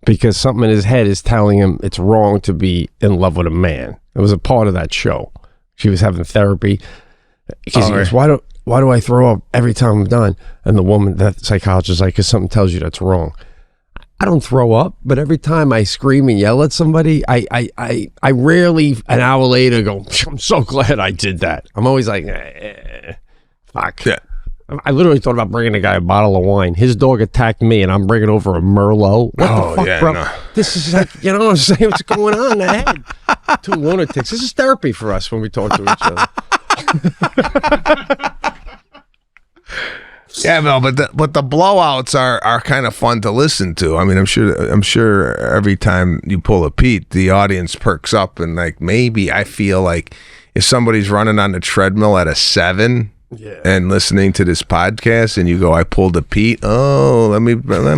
S2: because something in his head is telling him it's wrong to be in love with a man. It was a part of that show. She was having therapy. Because he goes, why do I throw up every time I'm done? And the woman, that psychologist, is like, because something tells you that's wrong. I don't throw up, but every time I scream and yell at somebody, I rarely an hour later go, I'm so glad I did that. I'm always like, fuck. Yeah. I literally thought about bringing a guy a bottle of wine. His dog attacked me, and I'm bringing over a Merlot. What the fuck, bro? No. This is like, you know what I'm saying? What's going on in the head? Two lunatics. This is therapy for us when we talk to each other.
S1: Yeah, no, but the blowouts are kind of fun to listen to. I mean, I'm sure every time you pull a Pete, the audience perks up, and like maybe I feel like if somebody's running on the treadmill at a 7 and listening to this podcast, and you go, I pulled a Pete. Oh, let me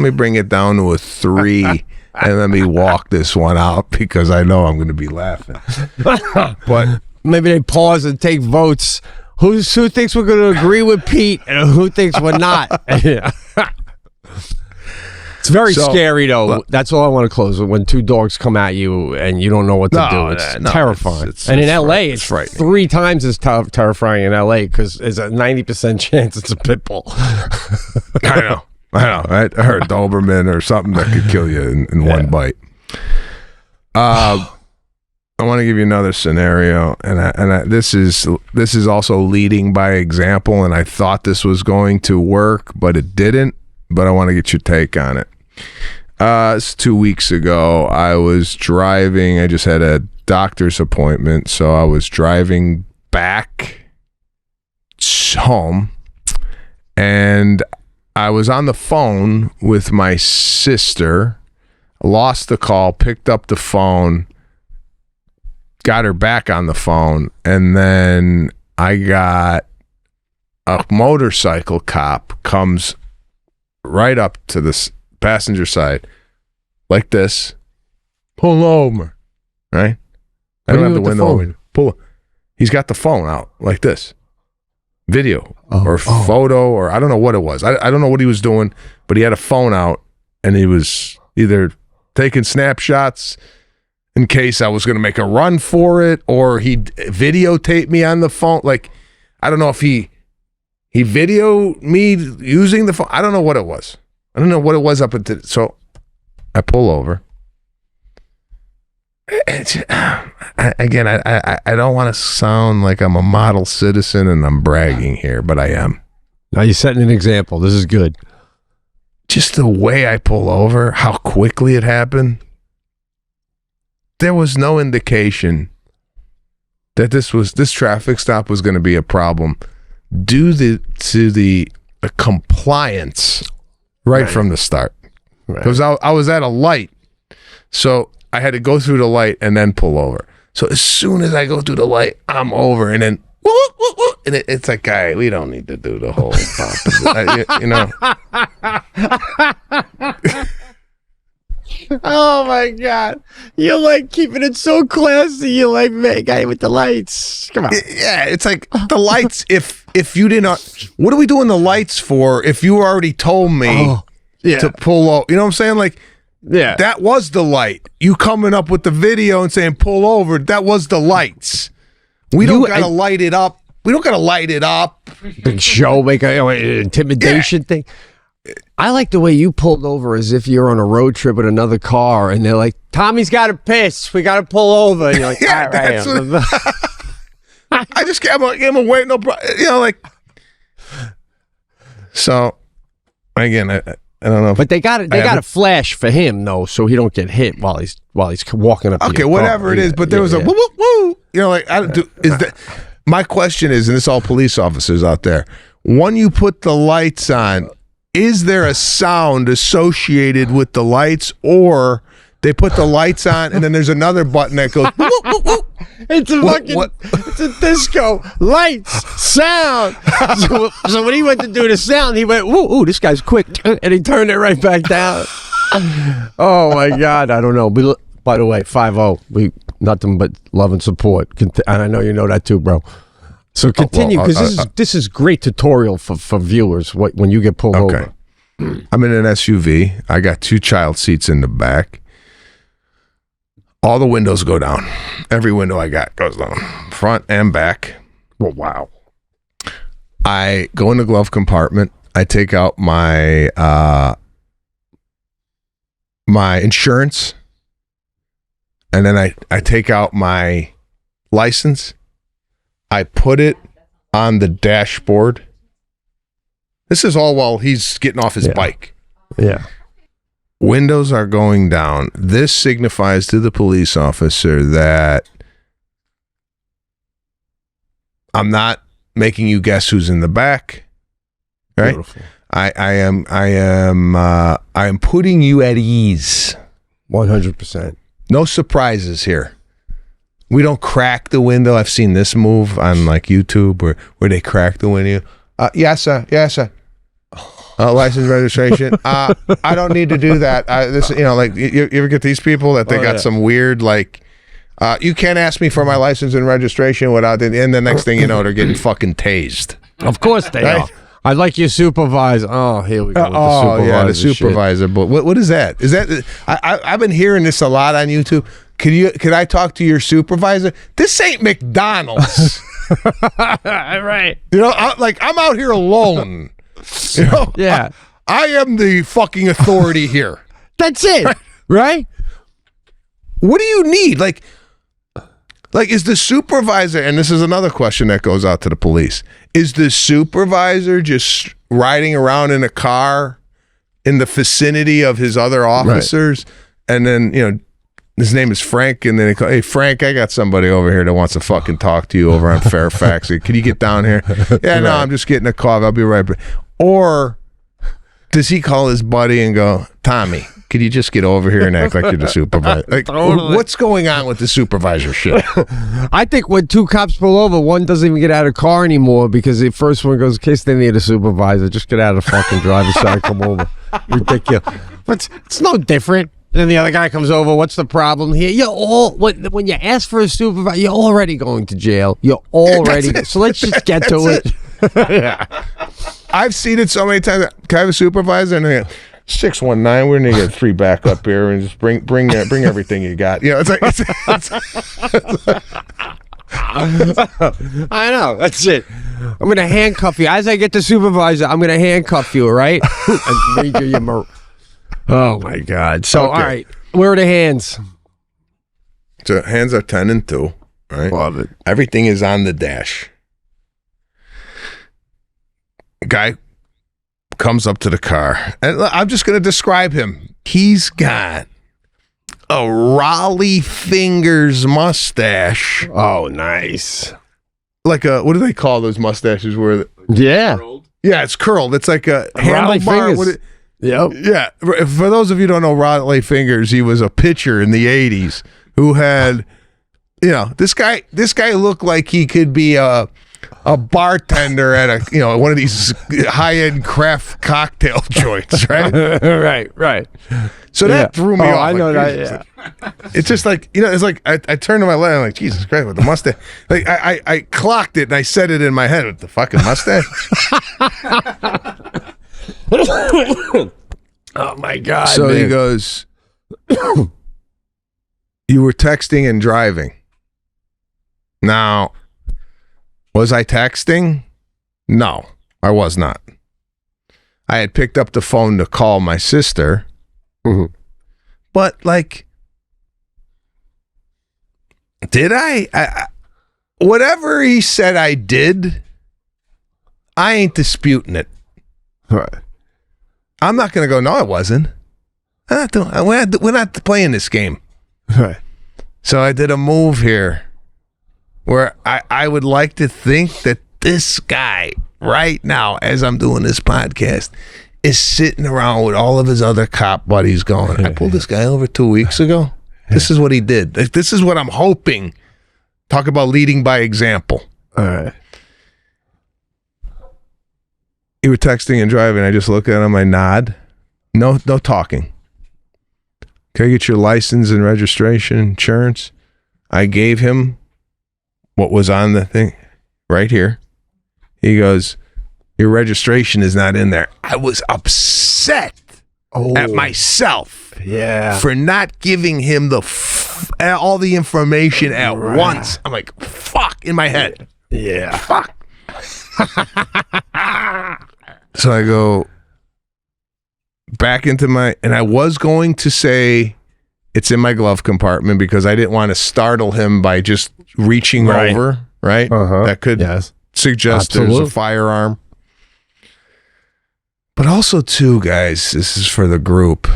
S1: bring it down to a 3, and let me walk this one out because I know I'm going to be laughing. But
S2: maybe they pause and take votes. Who thinks we're going to agree with Pete and who thinks we're not? It's very scary, though. That's all I want to close with. When 2 dogs come at you and you don't know what to do. It's terrifying. And in L.A., it's 3 times as terrifying in L.A. because there's a 90% chance it's a pit bull.
S1: I know. Right? I heard Doberman or something that could kill you in one bite. I want to give you another scenario, and this is also leading by example, and I thought this was going to work, but it didn't. But I want to get your take on it. It's 2 weeks ago. I was driving. I just had a doctor's appointment, so I was driving back home, and I was on the phone with my sister. Lost the call, picked up the phone, got her back on the phone, and then I got a motorcycle cop comes right up to the passenger side like this. Pull over, right? I don't have the window open. He's got the phone out like this. Video or photo, or I don't know what it was. I don't know what he was doing, but he had a phone out, and he was either taking snapshots in case I was going to make a run for it, or he videotaped me on the phone. Like, I don't know if he videoed me using the phone. I don't know what it was. I don't know what it was up until. So I pull over. Again, I don't want to sound like I'm a model citizen and I'm bragging here, but I am.
S2: Now you're setting an example. This is good.
S1: Just the way I pull over, how quickly it happened. There was no indication that this traffic stop was going to be a problem due to the compliance right from the start. Because I was at a light, so I had to go through the light and then pull over. So as soon as I go through the light, I'm over, and then and it's like, guy, we don't need to do the whole you know.
S2: Oh my God, you're like keeping it so classy. You're like, man, guy with the lights. Come on.
S1: Yeah, it's like the lights. If you didn't, what are we doing the lights for? If you already told me to pull over, you know what I'm saying? Like, yeah, that was the light. You coming up with the video and saying pull over, that was the lights. We don't gotta light it up. We don't gotta light it up.
S2: Big show, make an intimidation thing. I like the way you pulled over as if you're on a road trip with another car, and they're like, Tommy's got to piss. We got to pull over. And you're like,
S1: yeah, that's what, I just gave him a wait. No, you know, like. So, again, I don't know.
S2: But they got a flash for him though, so he don't get hit while he's walking up.
S1: Okay, whatever it is, but there was a woo woo woo. You know, like is that. My question is, and it's all police officers out there, when you put the lights on, is there a sound associated with the lights, or they put the lights on and then there's another button that goes woo, woo, woo.
S2: It's a it's a disco. Lights, sound. So when he went to do the sound, he went, ooh, this guy's quick, and he turned it right back down. Oh my God, I don't know. By the way, 5-0. We nothing but love and support. And I know you know that too, bro. So continue, because this is great tutorial for viewers when you get pulled over.
S1: I'm in an SUV. I got 2 child seats in the back. All the windows go down. Every window I got goes down, front and back.
S2: Well, wow.
S1: I go in the glove compartment. I take out my my insurance. And then I take out my license. I put it on the dashboard. This is all while he's getting off his bike.
S2: Yeah.
S1: Windows are going down. This signifies to the police officer that I'm not making you guess who's in the back. Right?
S2: Beautiful.
S1: I am putting you at ease.
S2: 100%.
S1: No surprises here. We don't crack the window. I've seen this move on like YouTube where they crack the window. Yes, sir. Yes, sir. License registration. I don't need to do that. This, like you ever get these people that they got some weird like. You can't ask me for my license and registration without it. And the next thing you know, they're getting fucking tased.
S2: Of course they are. I'd like your supervisor. Oh, here we go. With the supervisor
S1: yeah, the supervisor. But what is that? Is that I've been hearing this a lot on YouTube. Can I talk to your supervisor? This ain't McDonald's.
S2: Right.
S1: I'm out here alone.
S2: Yeah.
S1: I am the fucking authority here.
S2: That's it. Right?
S1: What do you need? Like, is the supervisor, and this is another question that goes out to the police, is the supervisor just riding around in a car in the vicinity of his other officers? Right. And then, his name is Frank, and then they call, hey, Frank, I got somebody over here that wants to fucking talk to you over on Fairfax. Can you get down here? Yeah, no, I'm just getting a call. I'll be right back. Or does he call his buddy and go, Tommy, could you just get over here and act like you're the supervisor? Like, totally. What's going on with the supervisor shit?
S2: I think when two cops pull over, one doesn't even get out of the car anymore because the first one goes, in case they need a supervisor, just get out of the fucking driver's side, come over. Ridiculous. But it's no different. And then the other guy comes over, what's the problem here? When you ask for a supervisor, you're already going to jail. You're already, so let's just get to it.
S1: Yeah. I've seen it so many times. Can I have a supervisor? And they go, 619, we're gonna get 3 back up here and just bring everything you got. It's like
S2: I know, that's it. I'm gonna handcuff you. As I get the supervisor, I'm gonna handcuff you, right? And read you your oh my God. So okay. All right, where are the hands?
S1: So hands are 10 and 2, right?
S2: Love it.
S1: Everything is on the dash. Guy comes up to the car, and I'm just going to describe him. He's got a ROLLIE FINGERS mustache.
S2: Oh, nice.
S1: Like a, what do they call those mustaches? Where?
S2: Yeah.
S1: Yeah, it's curled. It's like a handlebar.
S2: Yep.
S1: Yeah. For those of you who don't know ROLLIE FINGERS, he was a pitcher in the 80s who had, this guy looked like he could be a bartender at a one of these high-end craft cocktail joints, right?
S2: right.
S1: So that threw me off.
S2: I know that. Yeah.
S1: It's just like it's like I turned to my left, I'm like, Jesus Christ, with the mustache. Like I clocked it and I said it in my head with the fucking mustache.
S2: Oh my God.
S1: So
S2: man.
S1: he goes, you were texting and driving. Now, was I texting? No, I was not. I had picked up the phone to call my sister. Mm-hmm. But, like, did I? Whatever he said I did, I ain't disputing it.
S2: Right.
S1: I'm not going to go, no, I wasn't. We're not playing this game.
S2: Right.
S1: So I did a move here where I would like to think that this guy right now, as I'm doing this podcast, is sitting around with all of his other cop buddies going, I pulled this guy over 2 weeks ago. This is what he did. This is what I'm hoping. Talk about leading by example.
S2: All right.
S1: You were texting and driving. I just look at him. I nod. No talking. Can I get your license and registration, insurance? I gave him what was on the thing right here. He goes, your registration is not in there. I was upset at myself for not giving him all the information at once. I'm like, fuck, in my head.
S2: Yeah.
S1: Fuck. So I go back into and I was going to say it's in my glove compartment because I didn't want to startle him by just reaching over, right?
S2: Uh-huh.
S1: That could suggest there's a firearm. But also, too, guys, this is for the group.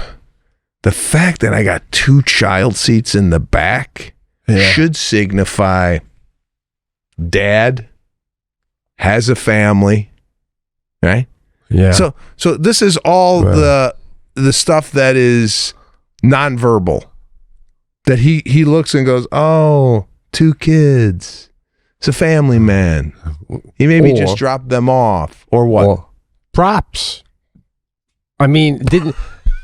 S1: The fact that I got 2 child seats in the back should signify dad has a family, right?
S2: Yeah.
S1: So this is all the stuff that is nonverbal. That he looks and goes, oh, 2 kids. It's a family man. He maybe just dropped them off or what?
S2: Or props. I mean,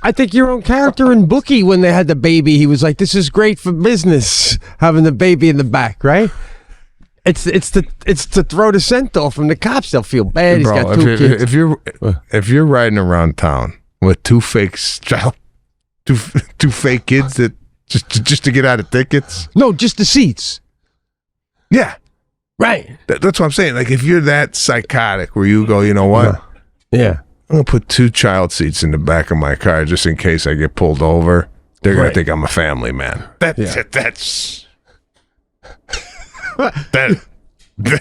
S2: I think your own character in Bookie, when they had the baby, he was like, "This is great for business, having the baby in the back, right?" It's to throw the scent off from the cops. They'll feel bad. He's got 2 kids.
S1: If you're riding around town with 2 fake two fake kids that just to get out of tickets,
S2: No, just the seats.
S1: yeah,
S2: Right.
S1: that's what I'm saying. Like if you're that psychotic, where you go, you know what?
S2: Yeah.
S1: I'm gonna put 2 child seats in the back of my car just in case I get pulled over. They're gonna think I'm a family man. That's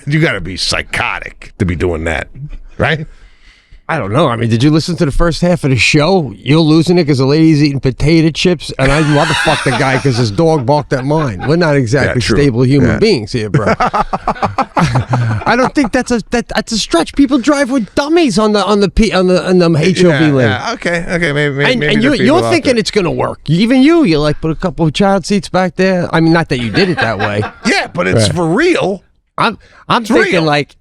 S1: you gotta be psychotic to be doing that, right?
S2: I don't know. I mean, did you listen to the first half of the show? You're losing it because the lady's eating potato chips, and I motherfucked the guy because his dog barked at mine. We're not exactly stable human beings here, bro. I don't think that's a stretch. People drive with dummies on the HOV lane.
S1: Yeah, okay, maybe.
S2: And you're thinking it's gonna work. Even you're like, put a couple of child seats back there. I mean, not that you did it that way.
S1: Yeah, but it's for real.
S2: I'm thinking like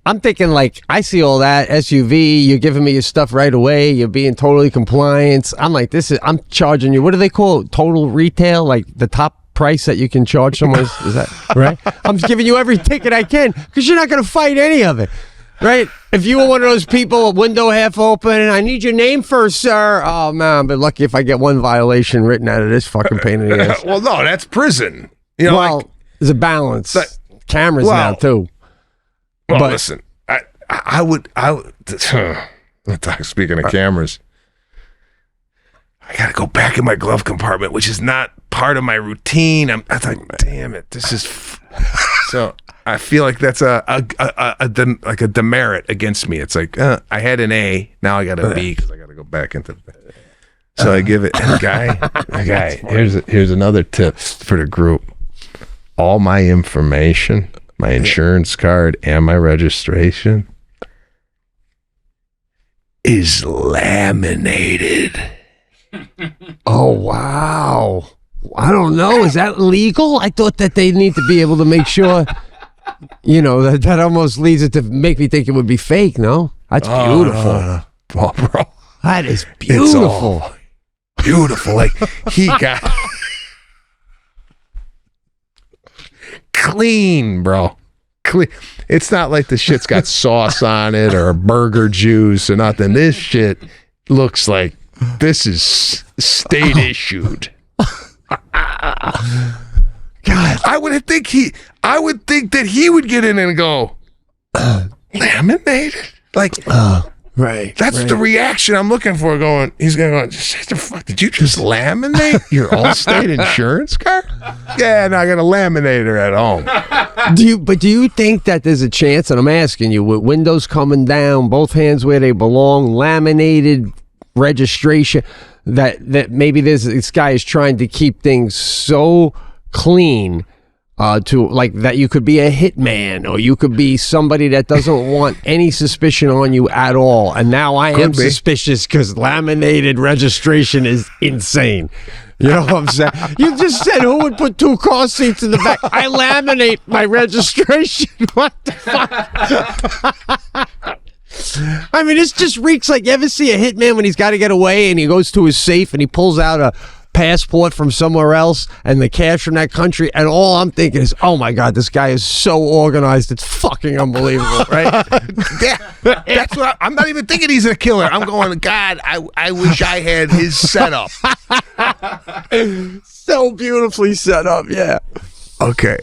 S2: I see all that SUV. You're giving me your stuff right away. You're being totally compliant. I'm like, I'm charging you. What do they call it? Total retail? Like the top price that you can charge someone? Is that right? I'm just giving you every ticket I can because you're not going to fight any of it, right? If you were one of those people, a window half open, and I need your name first, sir. Oh man, but lucky if I get one violation written out of this fucking pain in the ass.
S1: Well, no, that's prison. You know,
S2: well, there's a balance. Cameras now too.
S1: Well, but listen, I would. Speaking of cameras, I got to go back in my glove compartment, which is not part of my routine. I thought, damn it, this is. So I feel like that's a demerit against me. It's like I had an A, now I got a B because I got to go back into. So I give it. Guy. Here's another tip for the group. All my information, my insurance card and my registration is laminated.
S2: Oh, wow. I don't know. Is that legal? I thought that they need to be able to make sure, that almost leads it to make me think it would be fake, no? That's beautiful.
S1: Oh, bro.
S2: That is beautiful.
S1: It's beautiful. Like, he got... clean, bro. Clean. It's not like the shit's got sauce on it or burger juice or nothing. This shit looks like this is state issued. God, I would think that he would get in and go laminated. Like,
S2: right.
S1: That's the reaction I'm looking for. He's gonna go, the fuck, did you just laminate your Allstate insurance card? Yeah, no, I got a laminator at home.
S2: Do you think that there's a chance, and I'm asking you, with windows coming down, both hands where they belong, laminated registration, that maybe this guy is trying to keep things so clean to like that you could be a hitman or you could be somebody that doesn't want any suspicion on you at all, and now I am suspicious because laminated registration is insane. You know what I'm saying? You just said who would put 2 car seats in the back. I laminate my registration. What the fuck? I mean, this just reeks like, you ever see a hitman when he's got to get away and he goes to his safe and he pulls out a passport from somewhere else and the cash from that country, and all I'm thinking is, oh my God, this guy is so organized, it's fucking unbelievable, right?
S1: That's what I'm not even thinking he's a killer. I'm going, God, I wish I had his setup.
S2: So beautifully set up, yeah.
S1: Okay.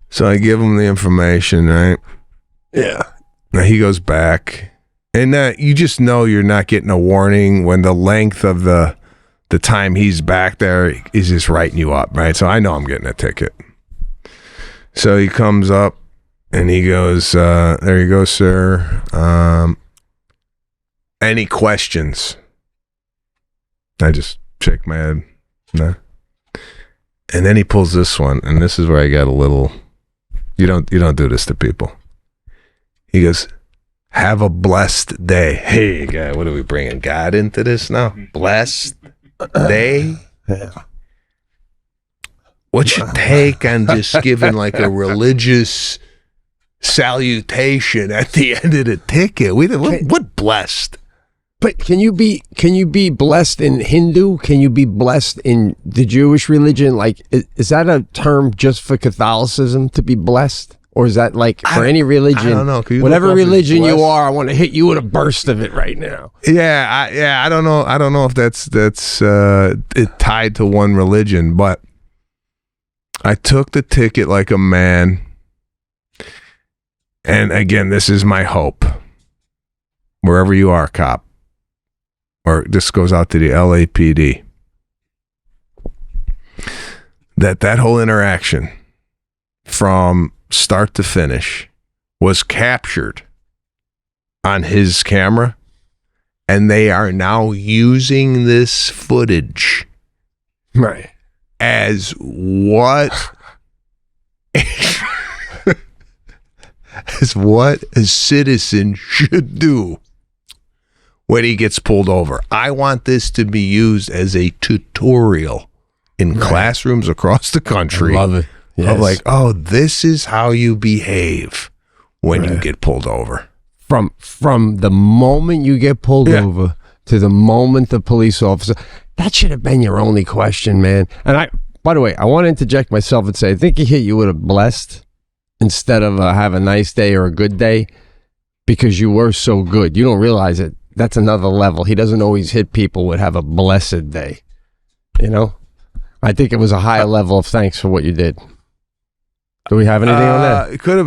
S1: So I give him the information, right?
S2: Yeah.
S1: Now he goes back, and you just know you're not getting a warning when the length of the time he's back there is just writing you up, right? So I know I'm getting a ticket. So he comes up and he goes, there you go, sir. Any questions? I just shake my head. No. And then he pulls this one, and this is where I got a little, you don't do this to people. He goes, Have a blessed day. Hey, guy, what are we bringing God into this now? Blessed day?
S2: Yeah.
S1: What's your take on just giving like a religious salutation at the end of the ticket? What blessed?
S2: But can you be blessed in Hindu? Can you be blessed in the Jewish religion? Like, is that a term just for Catholicism to be blessed? Or is that like for any religion? I
S1: don't know.
S2: Whatever religion you are, I want to hit you with a burst of it right now.
S1: Yeah, I don't know. I don't know if that's it tied to one religion, but I took the ticket like a man. And again, this is my hope. Wherever you are, cop, or this goes out to the LAPD, that whole interaction from start to finish was captured on his camera, and they are now using this footage
S2: Right.
S1: as what as what a citizen should do when he gets pulled over. I want this to be used as a tutorial in classrooms across the country.
S2: I love it. Yes.
S1: Of like, oh, this is how you behave when you get pulled over.
S2: From the moment you get pulled over to the moment the police officer, that should have been your only question, man. And by the way, I want to interject myself and say, I think he hit you with a blessed instead of have a nice day or a good day, because you were so good. You don't realize it. That's another level. He doesn't always hit people with have a blessed day. You know? I think it was a higher level of thanks for what you did. Do we have anything on that?
S1: It could have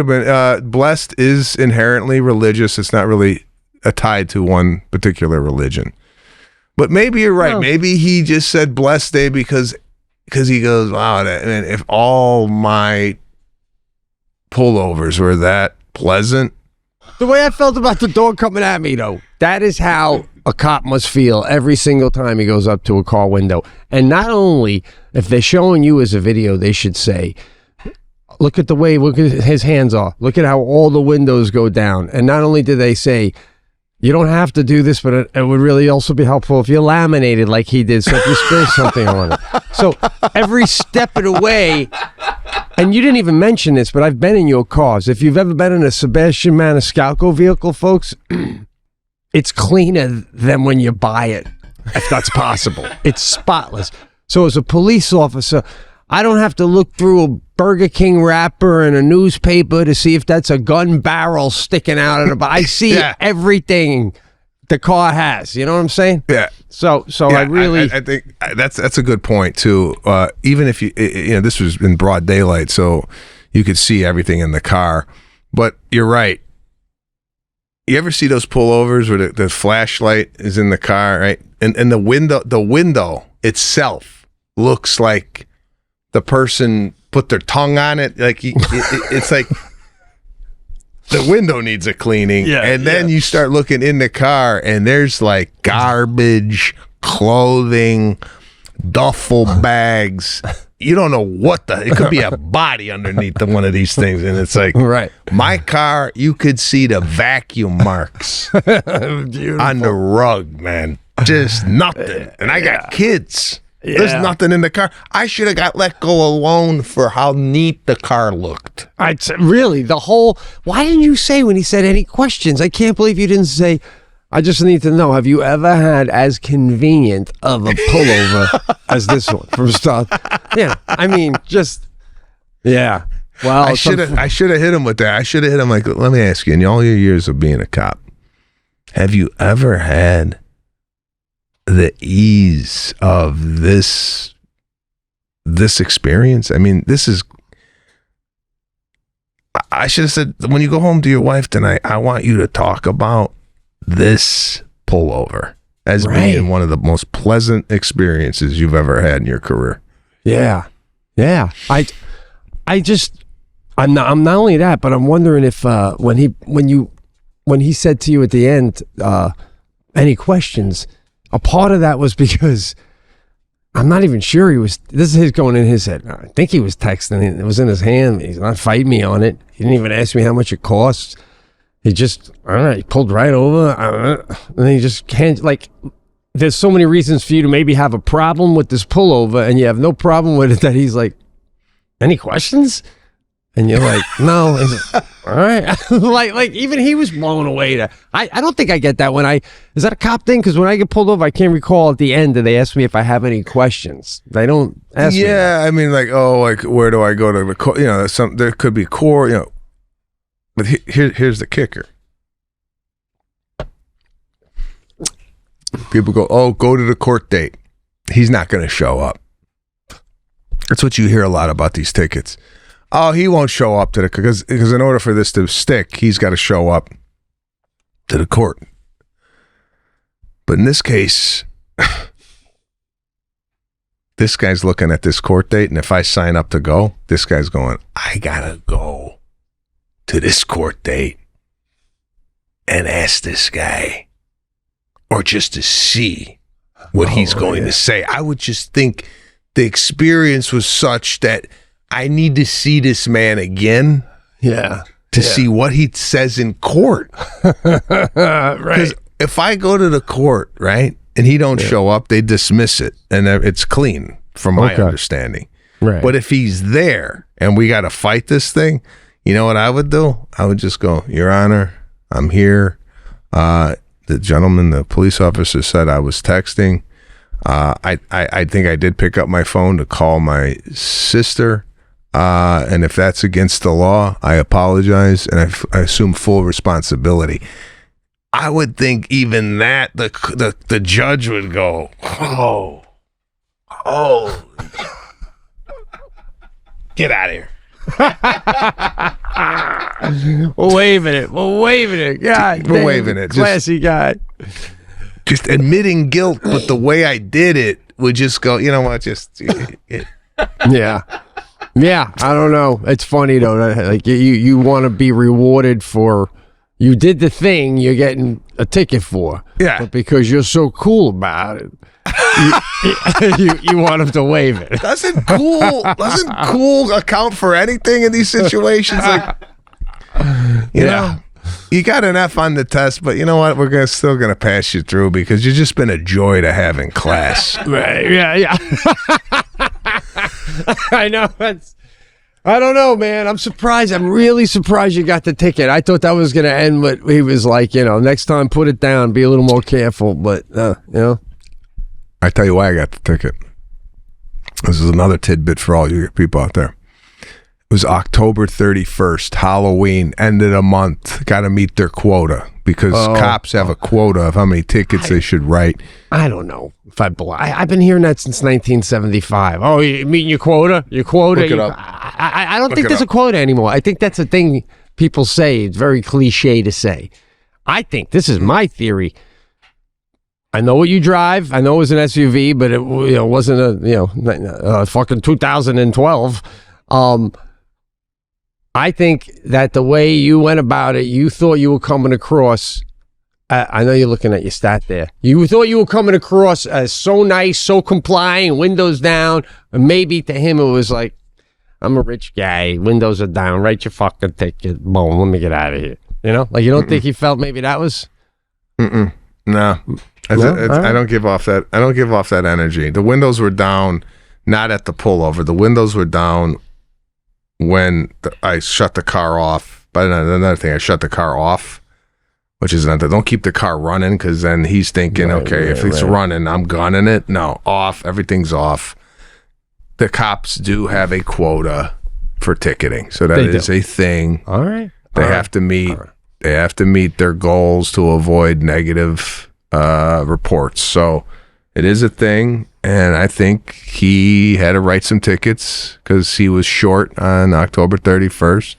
S1: been. Blessed is inherently religious. It's not really tied to one particular religion. But maybe you're right. No. Maybe he just said blessed day because he goes, wow, man, if all my pullovers were that pleasant.
S2: The way I felt about the dog coming at me, though, that is how a cop must feel every single time he goes up to a car window. And not only, if they're showing you as a video, they should say, look at his hands are. Look at how all the windows go down. And not only do they say, you don't have to do this, but it would really also be helpful if you laminated like he did. So if you spill something on it. So every step of the way, and you didn't even mention this, but I've been in your cars. If you've ever been in a Sebastian Maniscalco vehicle, folks, it's cleaner than when you buy it, if that's possible. It's spotless. So as a police officer, I don't have to look through a Burger King wrapper and a newspaper to see if that's a gun barrel sticking out of the I see everything the car has. You know what I'm saying?
S1: Yeah.
S2: So I really
S1: I think that's a good point too. Even if you know, this was in broad daylight, so you could see everything in the car. But you're right. You ever see those pullovers where the flashlight is in the car, right? And the window itself looks like the person put their tongue on it. Like it's like the window needs a cleaning. Yeah, and then you start looking in the car and there's like garbage, clothing, duffel bags. You don't know it could be a body underneath one of these things. And it's like, my car, you could see the vacuum marks on the rug, man. Just nothing. And I got kids. Yeah. There's nothing in the car. I should have got let go alone for how neat the car looked.
S2: Really, why didn't you say when he said any questions? I can't believe you didn't say, I just need to know, have you ever had as convenient of a pullover as this one from start? Yeah, I mean, well,
S1: I should have hit him with that. I should have hit him like, let me ask you, in all your years of being a cop, have you ever had the ease of this experience? I mean, I should have said, when you go home to your wife tonight, I want you to talk about this pullover as being one of the most pleasant experiences you've ever had in your career.
S2: Yeah. I'm not only that, but I'm wondering if when he said to you at the end, any questions, a part of that was because I'm not even sure this is his going in his head. I think he was texting. It was in his hand. He's not fighting me on it. He didn't even ask me how much it costs. He just, I don't know, he pulled right over. And then he just can't, like, there's so many reasons for you to maybe have a problem with this pullover, and you have no problem with it, that he's like, any questions? And you're like, no. He's like, all right. like even he was blown away. I don't think I get that when is that a cop thing? Because when I get pulled over, I can't recall at the end that they ask me if I have any questions. They don't ask me.
S1: Yeah, I mean, like, oh, like, where do I go to the court? You know, there could be court, you know. But here's the kicker. People go, oh, go to the court date. He's not going to show up. That's what you hear a lot about these tickets. Oh, he won't show up to because in order for this to stick, he's got to show up to the court. But in this case, this guy's looking at this court date, and if I sign up to go, this guy's going, I gotta go to this court date and ask this guy, or just to see what he's going to say. I would just think the experience was such that I need to see this man again.
S2: Yeah.
S1: To see what he says in court.
S2: Right.
S1: Because if I go to the court, right, and he don't show up, they dismiss it, and it's clean from my understanding.
S2: Right.
S1: But if he's there and we got to fight this thing, you know what I would do? I would just go, Your Honor, I'm here. The gentleman, the police officer, said I was texting. I think I did pick up my phone to call my sister. And if that's against the law, I apologize, and I assume full responsibility. I would think even that the judge would go, oh, get out of here.
S2: We're waving it. God,
S1: we're waving it.
S2: Classy guy.
S1: Just admitting guilt, but the way I did it would just go, you know what?
S2: Yeah. Yeah, I don't know. It's funny though. Like you want to be rewarded for you did the thing you're getting a ticket for.
S1: Yeah.
S2: But because you're so cool about it, you want him to waive it.
S1: Doesn't cool account for anything in these situations? Like, you know, you got an F on the test, but you know what? We're still gonna pass you through because you've just been a joy to have in class.
S2: Right? Yeah. I know. I don't know, man. I'm surprised. I'm really surprised you got the ticket. I thought that was going to end with he was like, you know, next time put it down, be a little more careful. But, you know.
S1: I tell you why I got the ticket. This is another tidbit for all you people out there. It was October 31st, Halloween, end of the month. Got to meet their quota because cops have a quota of how many tickets they should write.
S2: I don't know if I've been hearing that since 1975. Oh, you meeting your quota? Your quota?
S1: Look it up.
S2: I don't think there's a quota anymore. I think that's a thing people say. It's very cliche to say. I think, this is my theory. I know what you drive. I know it was an SUV, but it wasn't a fucking 2012. I think that the way you went about it, you thought you were coming across. I know you're looking at your stat there. You thought you were coming across as so nice, so complying, windows down, and maybe to him it was like, I'm a rich guy, windows are down, write your fucking ticket, boom, let me get out of here. You know, like you don't think he felt maybe that was?
S1: No. I don't give off that. I don't give off that energy. The windows were down, not at the pullover. The windows were down when I shut the car off. But another thing, I shut the car off, which is another. Don't keep the car running because then he's thinking, if it's running, I'm gunning it. No, off. Everything's off. The cops do have a quota for ticketing, so that is a thing.
S2: All right,
S1: they have to meet. Right. They have to meet their goals to avoid negative reports. So it is a thing, and I think he had to write some tickets because he was short on October 31st.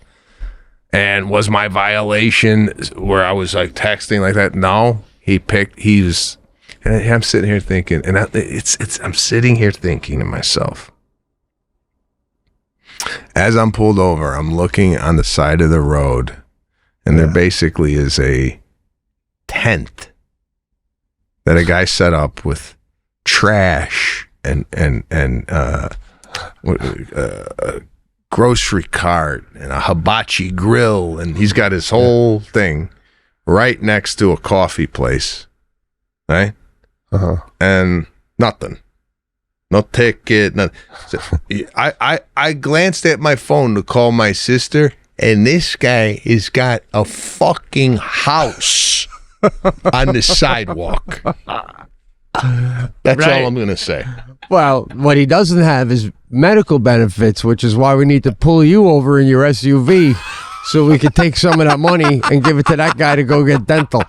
S1: And was my violation where I was like texting like that? No, and I'm sitting here thinking, and I'm sitting here thinking to myself, as I'm pulled over, I'm looking on the side of the road, and there basically is a tent that a guy set up with trash and grocery cart and a hibachi grill, and he's got his whole thing right next to a coffee place, right? And nothing. No ticket. Nothing. So I glanced at my phone to call my sister, and this guy has got a fucking house on the sidewalk. That's all I'm going to say.
S2: Well, what he doesn't have is medical benefits, which is why we need to pull you over in your SUV so we could take some of that money and give it to that guy to go get dental,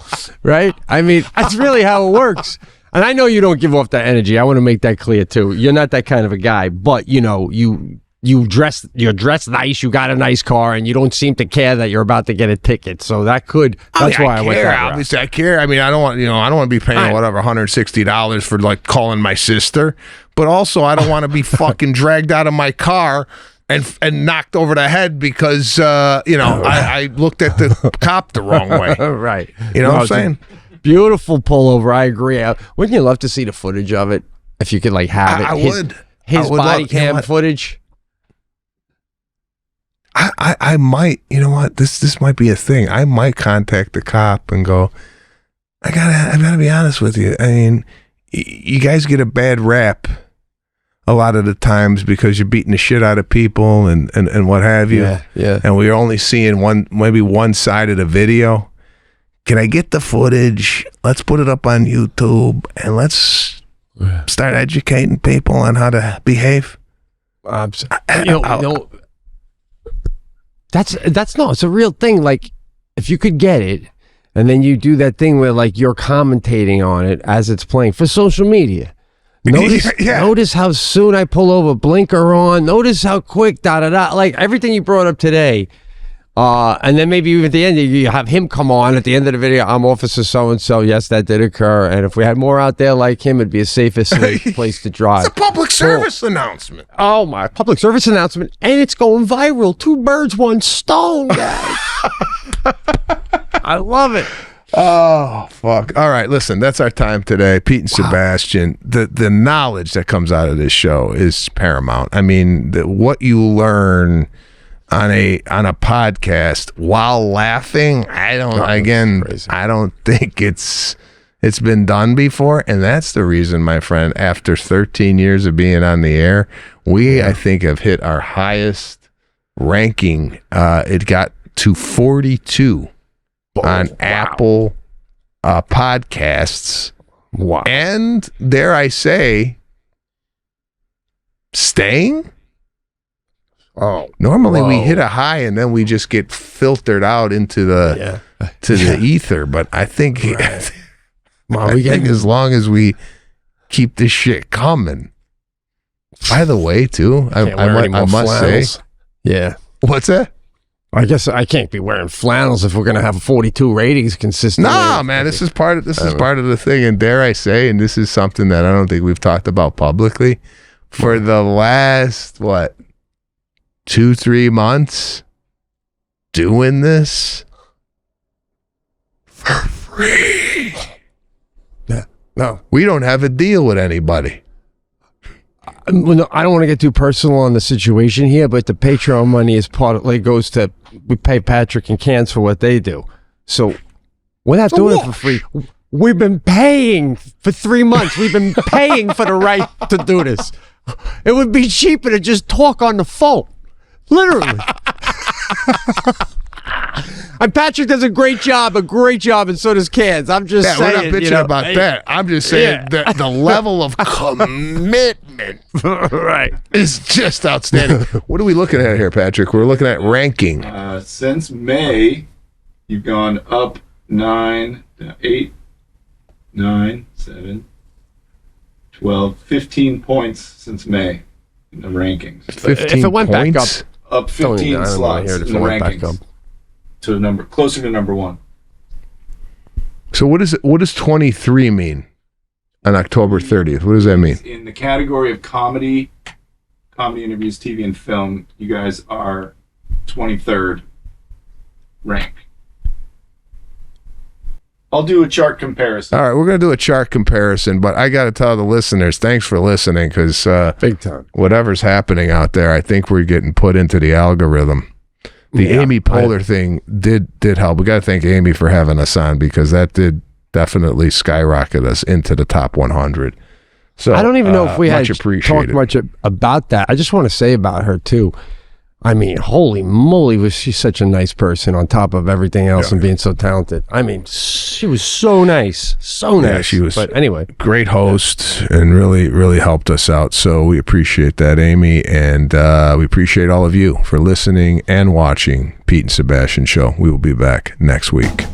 S2: right? I mean, that's really how it works. And I know you don't give off that energy. I want to make that clear too. You're not that kind of a guy, but you know, you're dressed nice, you got a nice car, and you don't seem to care that you're about to get a ticket. So that's why I went that route.
S1: Obviously, I care. I mean, I don't want to be paying whatever $160 for like calling my sister, but also I don't want to be fucking dragged out of my car and knocked over the head because I looked at the cop the wrong way.
S2: Right.
S1: You know what I'm saying?
S2: Beautiful pullover. I agree. Wouldn't you love to see the footage of it if you could like have it?
S1: I would.
S2: His body cam footage.
S1: I might, you know what? This might be a thing. I might contact the cop and go, I gotta be honest with you. I mean, you guys get a bad rap a lot of the times because you're beating the shit out of people and what have you.
S2: Yeah.
S1: And we're only seeing maybe one side of the video. Can I get the footage? Let's put it up on YouTube and let's start educating people on how to behave.
S2: It's a real thing. Like, if you could get it, and then you do that thing where like you're commentating on it as it's playing for social media. Notice how soon I pull over, blinker on. Notice how quick, like everything you brought up today. And then maybe even at the end, you have him come on at the end of the video. I'm Officer so-and-so. Yes, that did occur. And if we had more out there like him, it'd be a safer, safe place to drive.
S1: It's a public service announcement.
S2: Oh, my. Public service announcement. And it's going viral. 2 birds, 1 stone, guys. I love it.
S1: Oh, fuck. All right, listen, that's our time today. Pete and Sebastian, the knowledge that comes out of this show is paramount. I mean, what you learn on a podcast while laughing, I don't think it's been done before, and that's the reason, my friend, after 13 years of being on the air, I think have hit our highest ranking. It got to 42 on Apple podcasts.
S2: Wow.
S1: And dare I say, staying?
S2: Oh,
S1: normally we hit a high and then we just get filtered out into the ether. But I think, I think as long as we keep this shit coming. By the way, too, I must say,
S2: yeah.
S1: What's that?
S2: I guess I can't be wearing flannels if we're gonna have 42 ratings consistently.
S1: No, man, this is part of the thing. And dare I say, and this is something that I don't think we've talked about publicly for the last 2-3 months doing this for free.
S2: No,
S1: we don't have a deal with anybody.
S2: No, I don't want to get too personal on the situation here, but the Patreon money is goes to, we pay Patrick and Cans for what they do. So we're not doing it for free. We've been paying for 3 months. We've been paying for the right to do this. It would be cheaper to just talk on the phone. Literally. And Patrick does a great job, and so does Cans. I'm just saying.
S1: We're not bitching about that. I'm just saying that the level of commitment is just outstanding. What are we looking at here, Patrick? We're looking at ranking.
S4: Since May, you've gone up 9, 8, 9, 7, 12, 15 points since May in the rankings.
S1: 15
S2: if it went
S1: points?
S2: back
S4: up 15 slots in the rankings to closer to number 1.
S1: So what does 23 mean on October 30th? What does that mean?
S4: In the category of comedy interviews, TV, and film, you guys are 23rd rank. I'll do a chart comparison.
S1: All right, we're going to do a chart comparison, but I got to tell the listeners, thanks for listening, because
S2: Big time.
S1: whatever's happening out there, I think we're getting put into the algorithm. The Amy Poehler thing did help. We got to thank Amy for having us on, because that did definitely skyrocket us into the top 100. So
S2: I don't even know if we had
S1: much
S2: talked
S1: appreciated.
S2: much about that. I just want to say about her too. I mean, holy moly, was she such a nice person on top of everything else and being so talented. I mean, she was so nice. So nice.
S1: Yeah, she was.
S2: But anyway.
S1: Great host and really, really helped us out. So we appreciate that, Amy. And we appreciate all of you for listening and watching Pete and Sebastian Show. We will be back next week.